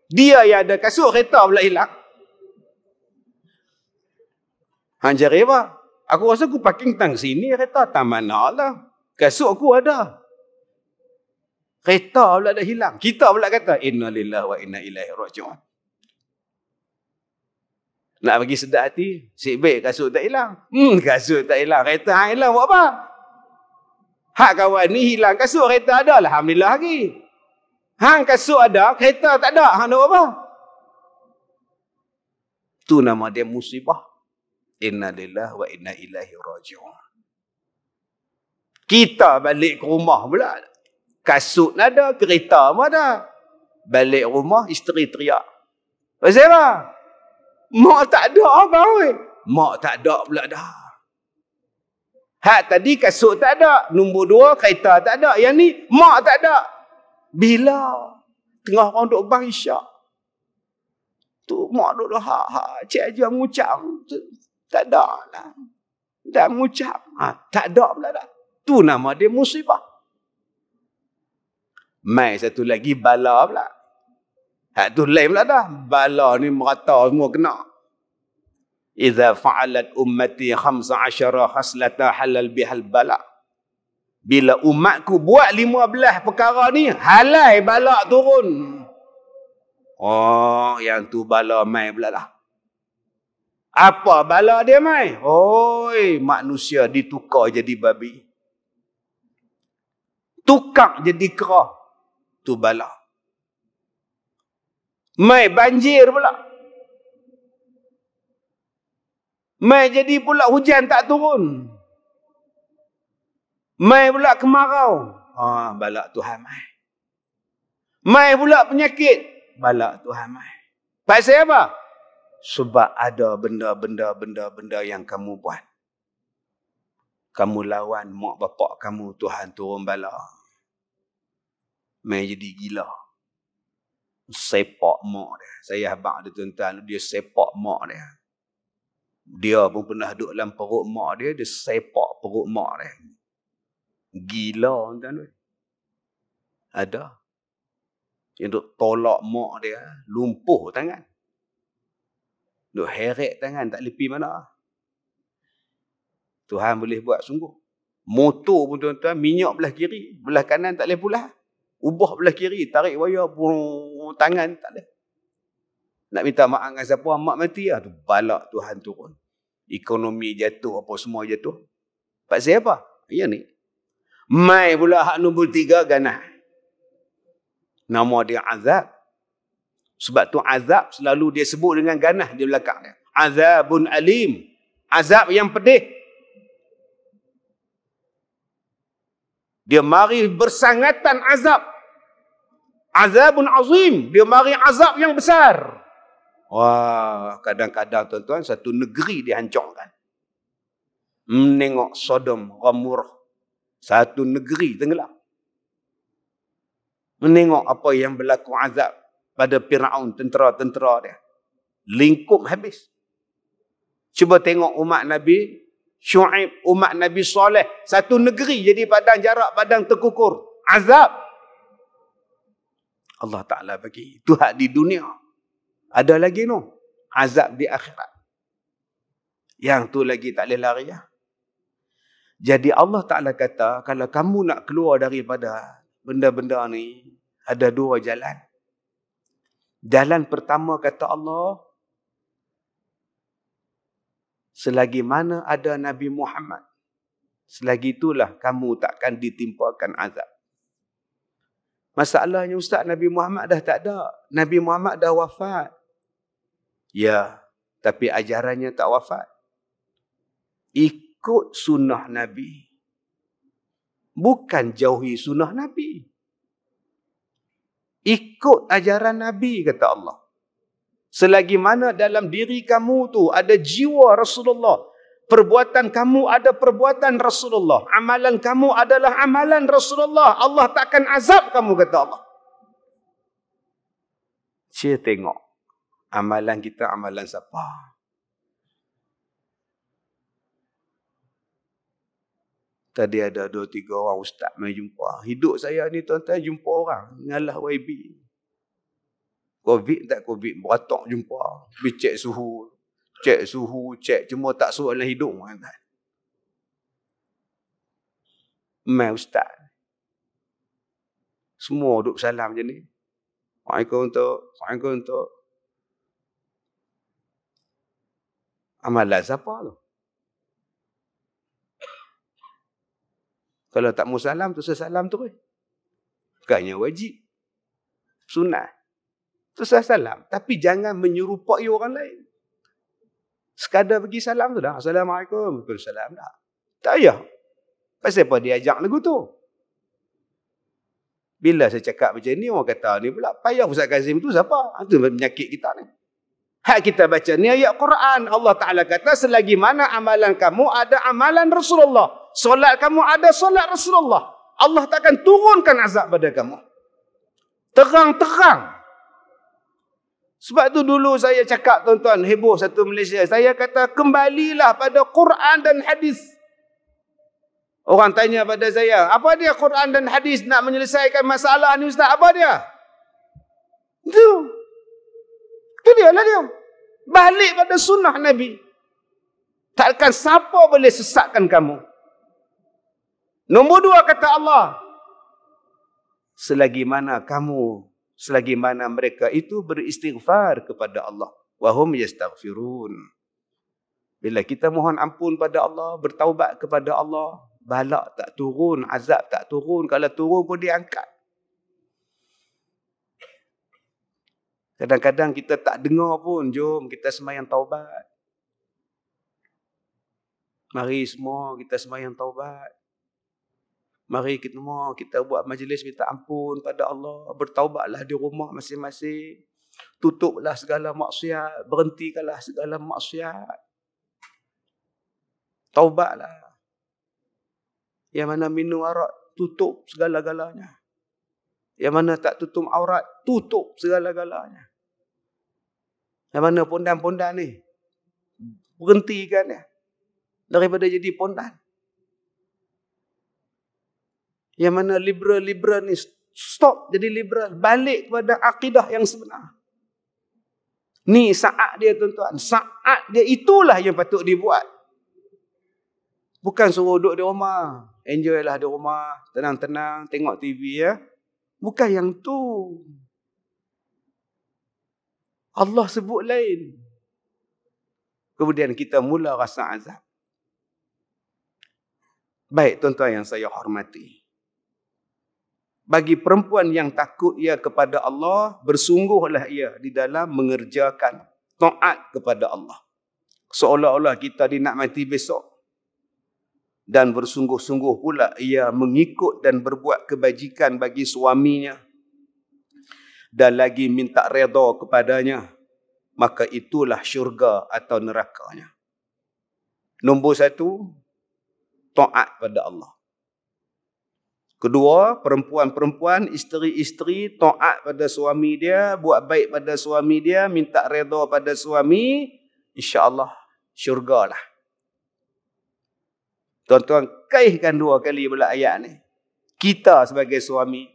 Dia yang ada kasut, kereta pula hilang. Hang cari apa? Aku rasa aku parking tang sini, kereta tak mana lah. Kasut aku ada. Kereta pula dah hilang. Kita pula kata, inna lillahi wa inna ilaihi raji'un. Nak bagi sedap hati, sik baik kasut tak hilang. Kasut tak hilang, kereta hang hilang buat apa? Hak kawan ni hilang kasut, kereta ada, alhamdulillah lagi. Hang kasut ada, kereta tak ada, hang nak buat apa? Tu nama dia musibah. Inna lillahi wa inna ilaihi raji'un. Kita balik ke rumah pula, kasut ada, kereta pun ada. Balik rumah, isteri teriak. Pasal apa? Mak tak ada apa weh? Mak tak ada pula dah. Hak tadi kasut tak ada. Nombor 2 kereta tak ada. Yang ni mak tak ada. Bila? Tengah orang duk bang isyak. Tu mak duk hak cik aja mengucap. Tak ada lah. Dah mengucap. Tak ada pula dah. Tu nama dia musibah. Mai satu lagi bala pula. Hak tu lain pula dah. Bala ni merata semua kena. Iza fa'alat ummati 15 khaslata halal bihal bala. Bila umatku buat 15 perkara ni, halai bala turun. Oh, yang tu bala mai pula lah. Apa bala dia mai? Oi, manusia ditukar jadi babi. Tukar jadi kera. Tu bala. Mai banjir pula. Mai jadi pula hujan tak turun. Mai pula kemarau. Balak Tuhan mai. Mai pula penyakit. Balak Tuhan mai. Pasal apa? Sebab ada benda yang kamu buat. Kamu lawan mak bapak kamu, Tuhan turun bala. Main jadi gila. Sepak mak dia. Saya abang dia tuan-tuan, dia sepak mak dia. Dia pun pernah duduk dalam perut mak dia, dia sepak perut mak dia. Gila tuan-tuan. Ada. Yang duk tolak mak dia, lumpuh tangan. Duk heret tangan, tak lepi mana. Tuhan boleh buat sungguh. Motor pun tuan-tuan, minyak belah kiri, belah kanan tak boleh pula. Ubah belah kiri, tarik wayar, tangan tak boleh. Nak minta maaf dengan siapa, mak mati lah. Tu balak Tuhan turun. Ekonomi jatuh, apa semua jatuh. Pasal apa? Ya ni. Mai pula hak nombor 3 ganah. Nama dia azab. Sebab tu azab selalu dia sebut dengan ganah di belakang dia. Azabun alim. Azab yang pedih. Dia mari bersangatan azab. Azabun azim. Dia mari azab yang besar. Wah, kadang-kadang tuan-tuan, satu negeri dihancurkan. Menengok Sodom, Gomorrah. Satu negeri tenggelam. Menengok apa yang berlaku azab pada Firaun, tentera-tentera dia. Lingkup habis. Cuba tengok umat Nabi Syuaib, umat Nabi Saleh. Satu negeri jadi padang jarak, padang terkukur. Azab. Allah Ta'ala bagi. Itu hak di dunia. Ada lagi no. Azab di akhirat. Yang tu lagi tak boleh lari. Ya? Jadi Allah Ta'ala kata, kalau kamu nak keluar daripada benda-benda ni, ada 2 jalan. Jalan pertama kata Allah, selagi mana ada Nabi Muhammad, selagi itulah kamu takkan ditimpakan azab. Masalahnya Ustaz, Nabi Muhammad dah tak ada. Nabi Muhammad dah wafat. Ya, tapi ajarannya tak wafat. Ikut sunnah Nabi. Bukan jauhi sunnah Nabi. Ikut ajaran Nabi, kata Allah. Selagi mana dalam diri kamu tu ada jiwa Rasulullah. Perbuatan kamu ada perbuatan Rasulullah. Amalan kamu adalah amalan Rasulullah. Allah takkan azab kamu, kata Allah. Saya tengok. Amalan kita amalan siapa? Tadi ada 2-3 orang ustaz mai jumpa. Hidup saya ni tuan-tuan jumpa orang. Ngalah YB. Covid tak Covid, beratok jumpa. Pergi cek suhu. Cek cuma tak suruh dalam hidung. Mai ustaz. Semua duduk salam je ni. Waalaikumsalam untuk. Amalan siapa tu? Kalau tak mau salam, tu salam terus. Bukannya wajib. Sunnah. Tu salam. Tapi jangan menyerupai orang lain. Sekadar pergi salam tu dah. Assalamualaikum. Waalaikumsalam dah. Tak payah. Pasal apa dia ajak lagu tu? Bila saya cakap macam ni, orang kata ni pula, payah Ustaz Kazim tu siapa? Itu penyakit kita ni. Hak kita baca ni ayat Quran. Allah Ta'ala kata, selagi mana amalan kamu ada amalan Rasulullah. Solat kamu ada solat Rasulullah. Allah takkan turunkan azab pada kamu. Terang-terang. Sebab tu dulu saya cakap tuan-tuan, heboh satu Malaysia. Saya kata, kembalilah pada Quran dan hadis. Orang tanya pada saya, apa dia Quran dan hadis nak menyelesaikan masalah ni Ustaz? Apa dia? Itu dia lah dia. Balik pada sunnah Nabi. Takkan siapa boleh sesatkan kamu. Nombor 2 kata Allah. Selagi mana mereka itu beristighfar kepada Allah. Wahum yastaghfirun. Bila kita mohon ampun pada Allah, bertaubat kepada Allah, balak tak turun, azab tak turun. Kalau turun pun diangkat. Kadang-kadang kita tak dengar pun, jom kita sembahyang taubat. Mari semua kita sembahyang taubat. Mari kita buat majlis minta ampun pada Allah. Bertaubatlah di rumah masing-masing. Tutuplah segala maksiat. Berhentikanlah segala maksiat. Taubatlah. Yang mana minum arak, tutup segala-galanya. Yang mana tak tutup aurat, tutup segala-galanya. Yang mana pondan-pondan ni, berhentikan dia daripada jadi pondan. Yang mana liberal-liberal ni, stop jadi liberal. Balik kepada akidah yang sebenar. Ni saat dia tuan-tuan. Saat dia, itulah yang patut dibuat. Bukan suruh duduk di rumah. Enjoy lah di rumah. Tenang-tenang. Tengok TV ya. Bukan yang tu. Allah sebut lain. Kemudian kita mula rasa azab. Baik tuan-tuan yang saya hormati. Bagi perempuan yang takut ia kepada Allah, bersungguhlah ia di dalam mengerjakan taat kepada Allah. Seolah-olah kita nak mati besok. Dan bersungguh-sungguh pula ia mengikut dan berbuat kebajikan bagi suaminya. Dan lagi minta redha kepadanya. Maka itulah syurga atau nerakanya. Nombor 1, taat pada Allah. Kedua, perempuan-perempuan, isteri-isteri taat pada suami dia, buat baik pada suami dia, minta redha pada suami, insya-Allah syurgalah. Tuan-tuan, kaitkan 2 kali pula ayat ni. Kita sebagai suami,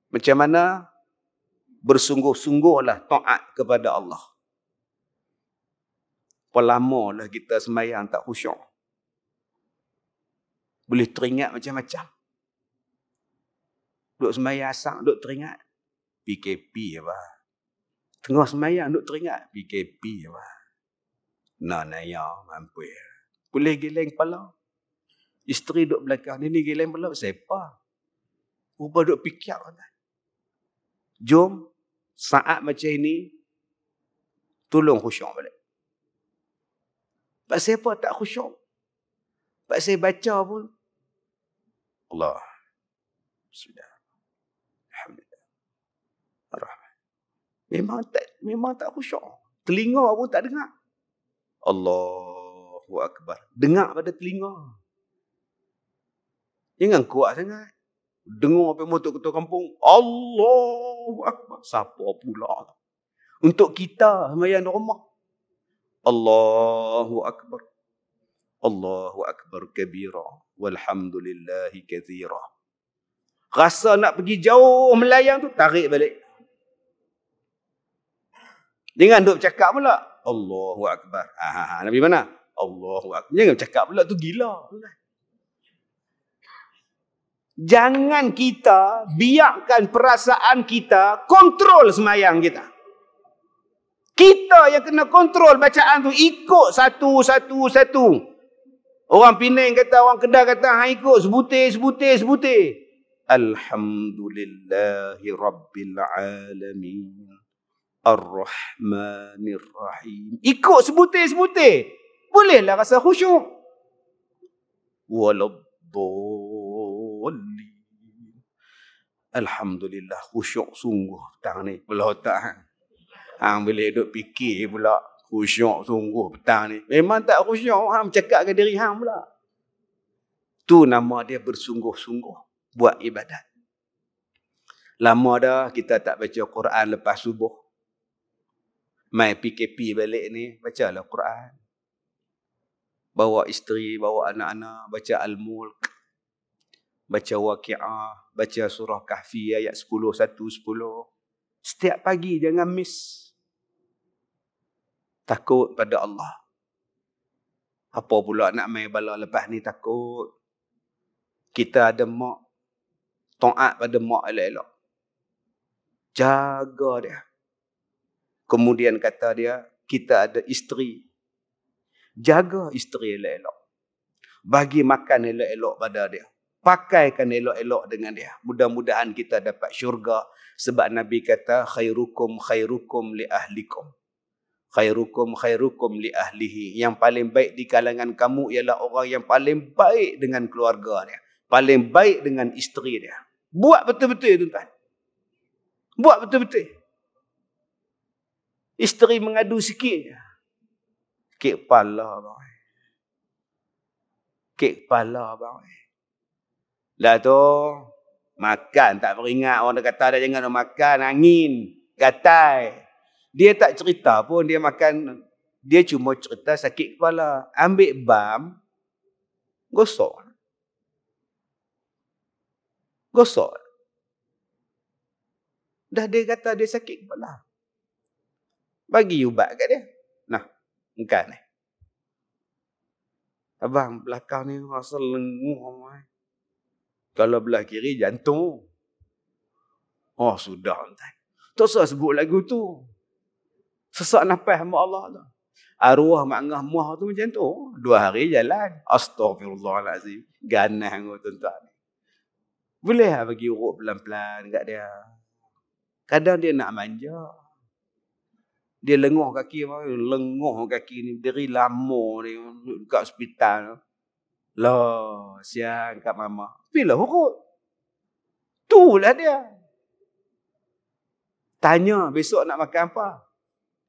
macam mana bersungguh-sungguhlah taat kepada Allah. Berapa lah kita sembahyang tak khusyuk. Boleh teringat macam-macam. Duk sembahyang asar, duk teringat PKP apa. Tengah sembahyang duk teringat PKP apa. Naya mampu. Boleh geleng kepala. Isteri duk belakang ni geleng kepala siapa? Rupa duk fikir kan. Jom saat macam ini tolong khusyuk balik. Pak siapa tak khusyuk? Pak saya baca pun Allah. Sudah. Memang tak khusyuk. Telinga pun tak dengar. Allahu Akbar. Dengar pada telinga. Jangan kuat sangat. Dengar apa motor ketua kampung. Allahu Akbar. Siapa pula? Untuk kita sembahyang di rumah. Allahu Akbar. Allahu Akbar kabira. Walhamdulillahi kathira. Rasa nak pergi jauh melayang tu, tarik balik. Jangan duk cakap pula. Allahu Akbar. Nabi mana? Allahu Akbar. Jangan cakap pula tu gila. Jangan kita biarkan perasaan kita kontrol sembahyang kita. Kita yang kena kontrol bacaan tu. Ikut satu. Orang Penang kata, orang Kedah kata, ikut sebutir. Alhamdulillahi Rabbil Alamin. Ar-Rahmanir Rahim. Ikut sebutir. Bolehlah rasa khusyuk. Waladdallin. Alhamdulillah khusyuk sungguh petang ni. Pula tak. Hang boleh duk fikir pula khusyuk sungguh petang ni. Memang tak khusyuk. Hang cakap ke diri hang pula. Tu nama dia bersungguh-sungguh buat ibadat. Lama dah kita tak baca Quran lepas subuh. Mai PKP balik ni, bacalah Quran. Bawa isteri, bawa anak-anak, baca Al-Mulk, baca Waqi'ah, baca surah Kahfi ayat 10, 1, 10. Setiap pagi jangan miss. Takut pada Allah. Apa pula nak main bala lepas ni takut. Kita ada mak. Taat pada mak elok-elok. Jaga dia. Kemudian kata dia, kita ada isteri. Jaga isteri elok-elok. Bagi makan elok-elok pada dia. Pakaikan elok-elok dengan dia. Mudah-mudahan kita dapat syurga. Sebab Nabi kata, khairukum li ahlikum. Khairukum li ahlihi. Yang paling baik di kalangan kamu ialah orang yang paling baik dengan keluarga dia. Paling baik dengan isteri dia. Buat betul-betul tuan-tuan. Buat betul-betul. Isteri mengadu sikit. Kek kepala bang. Lah tu makan tak beringat, orang dah kata dah jangan makan, angin, gatai. Dia tak cerita pun dia makan, dia cuma cerita sakit kepala. Ambil bam, gosok. Gosok. Dah dia kata dia sakit kepala. Bagi ubat kat dia. Nah, engkau ni. Abang, belakang ni rasa lenguh. Kalau belah kiri, jantung. Oh, sudah. Tak usah sebut lagu tu. Sesak nafas hamba Allah tu. Arwah mak ngah muah tu macam tu. 2 hari jalan. Astaghfirullahalazim. Ganah tu tuan-tuan. Boleh lah bagi urut pelan-pelan kat dia. Kadang dia nak manja. Dia lenguh kaki ni. Diri lama ni kat hospital. Lah, siang kat mama. Bila urut? Itulah dia. Tanya besok nak makan apa?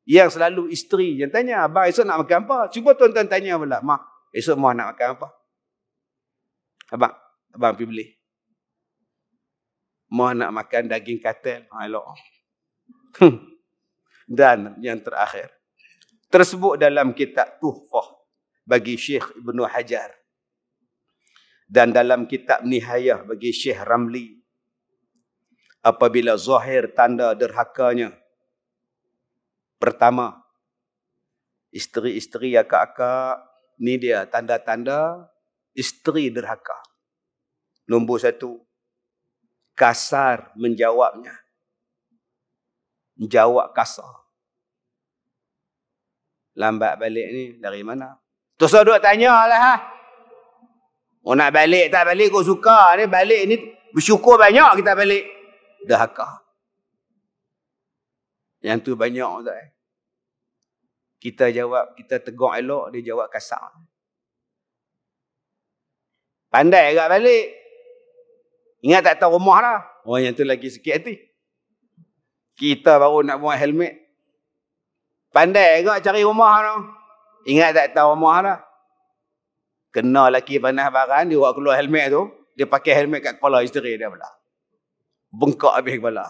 Yang selalu isteri yang tanya, abang esok nak makan apa? Cuba tuan-tuan tanya pula, mak, esok mak nak makan apa? Abang pergi beli. Mak nak makan daging katel. Elok. Dan yang terakhir, tersebut dalam kitab Tuhfah bagi Syekh Ibnu Hajar. Dan dalam kitab Nihayah bagi Syekh Ramli. Apabila zahir tanda derhakanya. Pertama, isteri-isteri akak-akak, ni dia tanda-tanda isteri derhaka. Nombor 1, kasar menjawabnya. Jawab kasar. Lambat balik ni dari mana? Terus duk tanya lah. Ha? Oh nak balik tak balik kau suka. Ni balik ni bersyukur banyak kita balik. Derhaka. Yang tu banyak tak? Kita jawab, kita tegur elok, dia jawab kasar. Pandai agak balik. Ingat tak tahu rumah dah. Oh yang tu lagi sikit hati. Kita baru nak buat helmet. Pandai agak cari rumah tu. Ingat tak tahu rumah dah. Kena lelaki panas barang, dia buat keluar helmet tu. Dia pakai helmet kat kepala isteri dia pula. Bengkak habis kepala.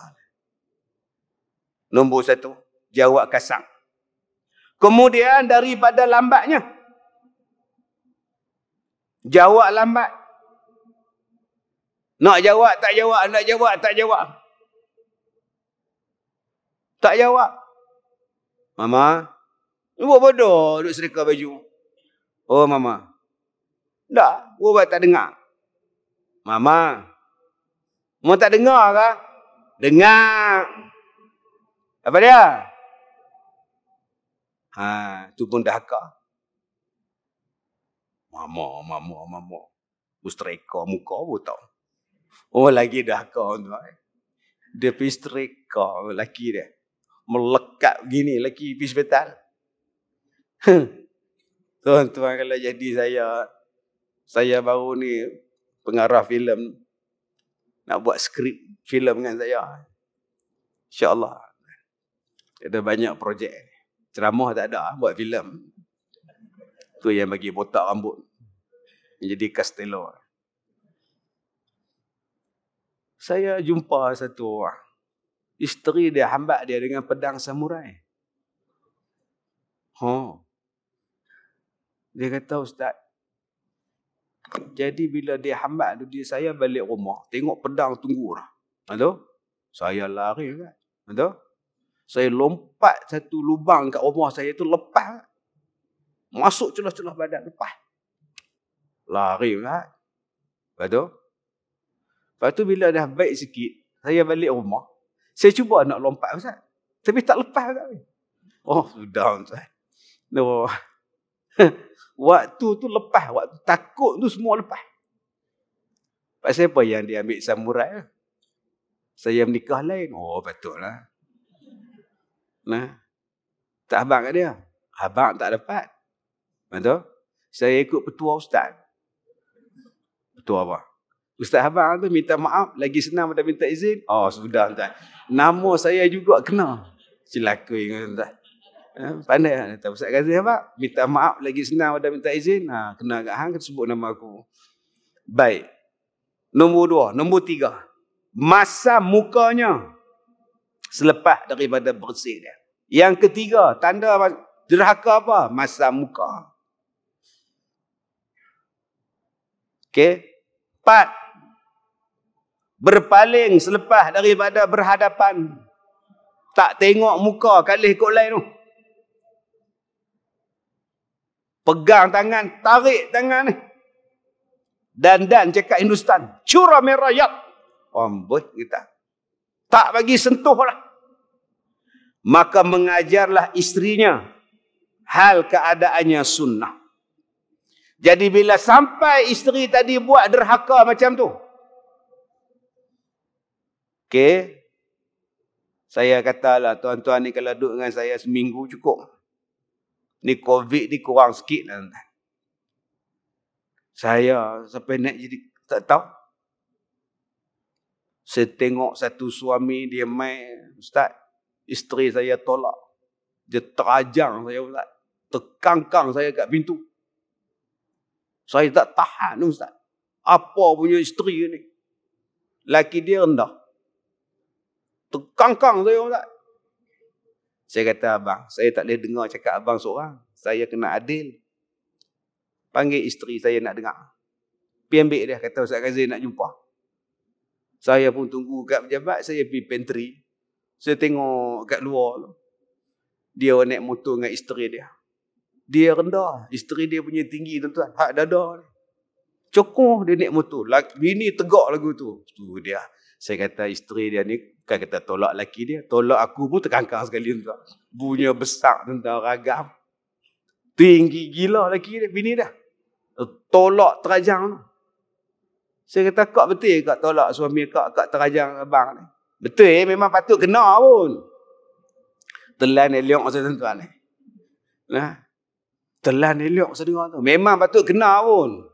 Nombor 1, jawab kasar. Kemudian daripada lambatnya. Jawab lambat. Nak jawab, tak jawab. Nak jawab, tak jawab. Tak jawab. Mama, buat bodoh duduk serika baju. Oh, Mama. Tak, buat tak dengar. Mama, Mama tak dengar ke? Dengar. Apa dia? Tu pun dah akak. Mama. Streka muka pun tahu. Oh, lagi dah akak tu. Dia pergi streka lelaki dia. Melekat begini lelaki pergi hospital. Tuan-tuan, kalau jadi saya baru ni pengarah filem. Nak buat skrip filem dengan saya. InsyaAllah. Ada banyak projek. Ceramah tak ada, buat filem. Tu yang bagi botak rambut. Jadi Castello. Saya jumpa satu orang. Isteri dia hambat dia dengan pedang samurai. Dia kata, Ustaz, jadi bila dia hambat tu, saya balik rumah. Tengok pedang tunggu dah. Saya lari kan. Saya lompat satu lubang kat rumah saya tu, lepas. Masuk celah-celah badan, lepas. Lari kan. Lepas tu bila dah baik sikit, saya balik rumah. Saya cuba nak lompat, Ustaz. Tapi tak lepas kan. Oh, sudah, Ustaz. Waktu tu lepas. Waktu takut tu semua lepas. Pasal apa yang dia ambil samurai? Saya menikah lain. Oh, betul lah. Tak abang kat dia. Abang tak dapat. Betul? Saya ikut petua Ustaz. Petua apa? Ustaz abang tu minta maaf. Lagi senang pada minta izin. Oh, sudah, Ustaz. Nama saya juga kena. Celaka ingat, Ustaz. Pandai tak Ustaz Ghazali apa? Minta maaf lagi senang pada minta izin. Kena kat hang sebut nama aku. Baik. Nombor 2. Nombor 3. Masam mukanya selepas daripada bersih dia. Yang ketiga, tanda derhaka apa? Masam muka. Okey. 4. Berpaling selepas daripada berhadapan. Tak tengok muka kalih kot lain tu. Pegang tangan, tarik tangan ni. Dan cakap Hindustan. Cura merayat. Amboi kita. Tak bagi sentuh lah. Maka mengajarlah isterinya hal keadaannya sunnah. Jadi bila sampai isteri tadi buat derhaka macam tu. Okey. Saya katalah tuan-tuan ni kalau duduk dengan saya seminggu cukup. Ni COVID ni kurang sikit lah. Saya sampai nak jadi tak tahu. Saya tengok satu suami dia main, Ustaz, isteri saya tolak. Dia terajang saya, Ustaz. Terkangkang saya kat pintu. Saya tak tahan, Ustaz. Apa punya isteri ni? Laki dia rendah. Terkangkang saya, Ustaz. Saya kata, abang, saya tak boleh dengar cakap abang seorang. Saya kena adil. Panggil isteri saya nak dengar. Pergi ambil dia, kata Ustaz Kazim nak jumpa. Saya pun tunggu kat pejabat, saya pergi pantry. Saya tengok kat luar. Dia naik motor dengan isteri dia. Dia rendah. Isteri dia punya tinggi, tuan-tuan. Hak dada ni. Cokoh dia naik motor. Bini tegak lagu tu. Tu dia. Saya kata isteri dia ni, bukan kata tolak laki dia. Tolak aku pun terkangkang sekali, tuan-tuan. Bunyi besar, tuan-tuan, ragam. Tinggi gila laki dia, bini dia. Tolak terajang tu. Saya kata, kak betul kak tolak suami kak terajang abang ni. Betul memang patut kena pun. Telan elok saya tuan-tuan ni. Nah. Telan elok saya dengar tu. Memang patut kena pun.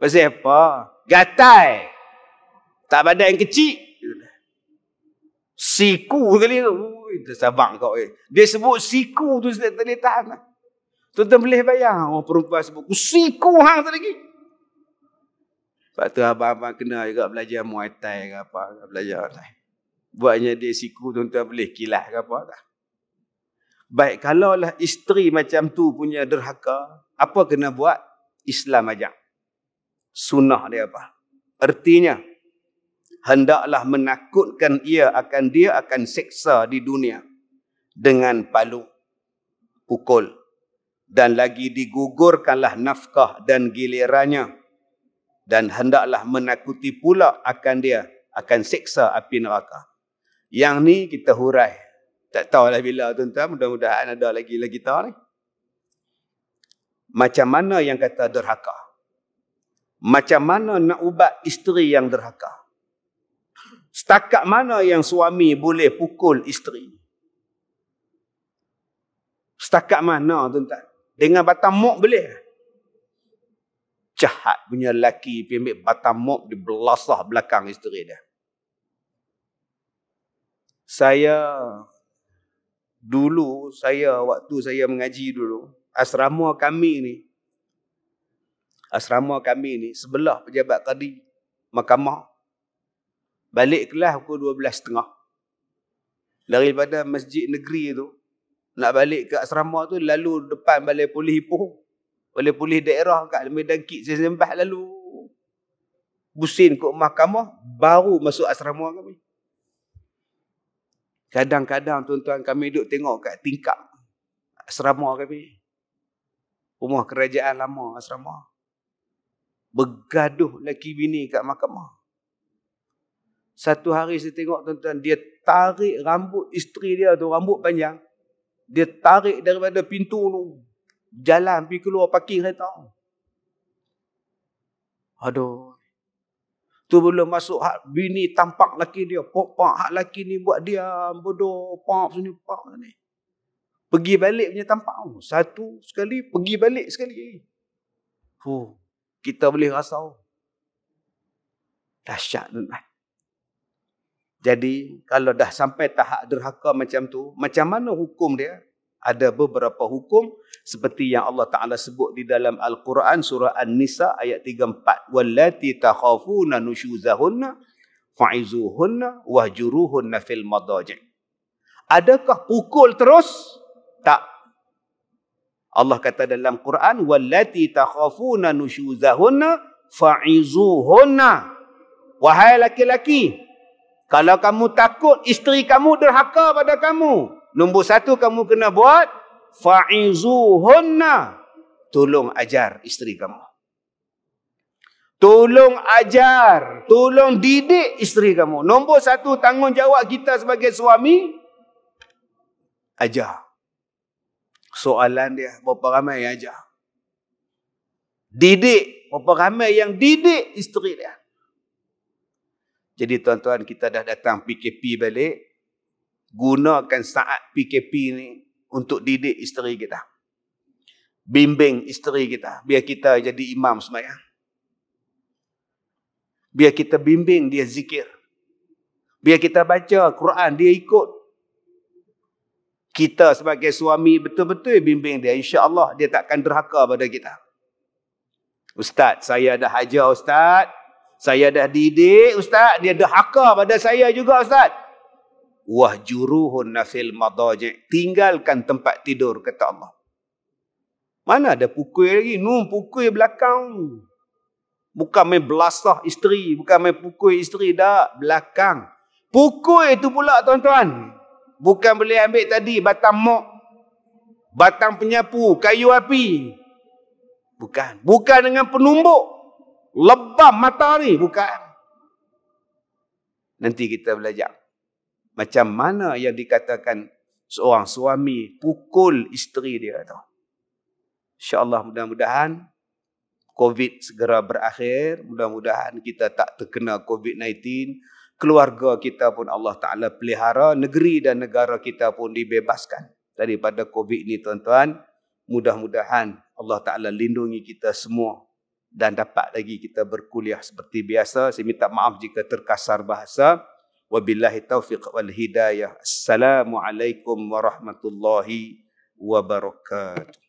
Pasal apa? Gatai. Tak badan kecil. Siku kali tu. Tersabang kau. Dia sebut siku tu tak boleh tahan. Tuan-tuan boleh bayang. Orang perempuan sebut siku hang tu lagi. Sebab tu abang-abang kena juga belajar Muay Thai ke apa. Belajar. Buatnya dia siku tuan-tuan boleh kilas ke apa. Baik, kalaulah isteri macam tu punya derhaka, apa kena buat? Islam ajar. Sunnah dia apa? Artinya, hendaklah menakutkan dia akan seksa di dunia dengan palu, pukul, dan lagi digugurkanlah nafkah dan gilirannya, dan hendaklah menakuti pula akan seksa api neraka. Yang ni kita hurai. Tak tahulah bila tuan-tuan, mudah-mudahan ada lagi kita ni. Macam mana yang kata derhaka? Macam mana nak ubat isteri yang derhaka? Setakat mana yang suami boleh pukul isteri? Setakat mana tuan-tuan? Dengan batang mok boleh? Jahat punya lelaki pergi ambil batang mok dia belasah belakang isteri dia. Waktu saya mengaji dulu, asrama kami ni sebelah pejabat qadi mahkamah. Balik kelas pukul 12.30. Daripada masjid negeri tu nak balik ke asrama tu, lalu depan balai polis Ipoh, balai polis daerah kat Medan Kit saya sembah, lalu busin ke mahkamah, baru masuk asrama kami. Kadang-kadang tuan-tuan kami duduk tengok kat tingkap asrama kami. Rumah kerajaan lama asrama. Bergaduh laki bini kat mahkamah. Satu hari saya tengok tuan-tuan, dia tarik rambut isteri dia tu, rambut panjang. Dia tarik daripada pintu tu. Jalan pergi keluar parking kereta. Aduh. Tu belum masuk hak bini tampak laki dia. Pak hak laki ni buat diam, bodoh. Pak sini, pak ni. Pergi balik punya tampak. Satu sekali, pergi balik sekali. Kita boleh rasa. Dahsyat tuan-tuan. Jadi, kalau dah sampai tahap derhaka macam tu, macam mana hukum dia? Ada beberapa hukum seperti yang Allah Ta'ala sebut di dalam Al-Quran surah An-Nisa ayat 34. Wallati takhafuna nusyuzahunna fa'izuhunna wahjuruhunna fil madaji'. Adakah pukul terus? Tak. Allah kata dalam Quran, wallati takhafuna nusyuzahunna fa'izuhunna. Wahai laki-laki, kalau kamu takut isteri kamu derhaka pada kamu, nombor satu kamu kena buat fa'izuhunna. Tolong ajar isteri kamu. Tolong ajar, tolong didik isteri kamu. Nombor satu tanggungjawab kita sebagai suami, ajar. Soalan dia, berapa ramai yang ajar? Didik, berapa ramai yang didik isteri dia? Jadi tuan-tuan, kita dah datang PKP balik. Gunakan saat PKP ni untuk didik isteri kita. Bimbing isteri kita. Biar kita jadi imam sembahyang. Biar kita bimbing dia zikir. Biar kita baca Quran, dia ikut. Kita sebagai suami betul-betul bimbing dia. InsyaAllah dia takkan derhaka pada kita. Ustaz, saya dah ajar Ustaz. Saya dah didik Ustaz. Dia derhaka pada saya juga Ustaz. Wahjuruhunna fil madaji'. Tinggalkan tempat tidur, kata Allah. Mana ada pukul lagi? Pukul belakang. Bukan main belasah isteri. Bukan main pukul isteri. Dah, belakang. Pukul itu pula tuan-tuan. Bukan boleh ambil tadi batang mok, batang penyapu, kayu api. Bukan. Bukan dengan penumbuk. Lebam matahari. Bukan. Nanti kita belajar. Macam mana yang dikatakan seorang suami pukul isteri dia tu. InsyaAllah mudah-mudahan COVID segera berakhir. Mudah-mudahan kita tak terkena COVID-19. Keluarga kita pun Allah Ta'ala pelihara. Negeri dan negara kita pun dibebaskan daripada COVID ni tuan-tuan. Mudah-mudahan Allah Ta'ala lindungi kita semua. Dan dapat lagi kita berkuliah seperti biasa. Saya minta maaf jika terkasar bahasa. Wabillahi taufiq wal hidayah. Assalamualaikum warahmatullahi wabarakatuh.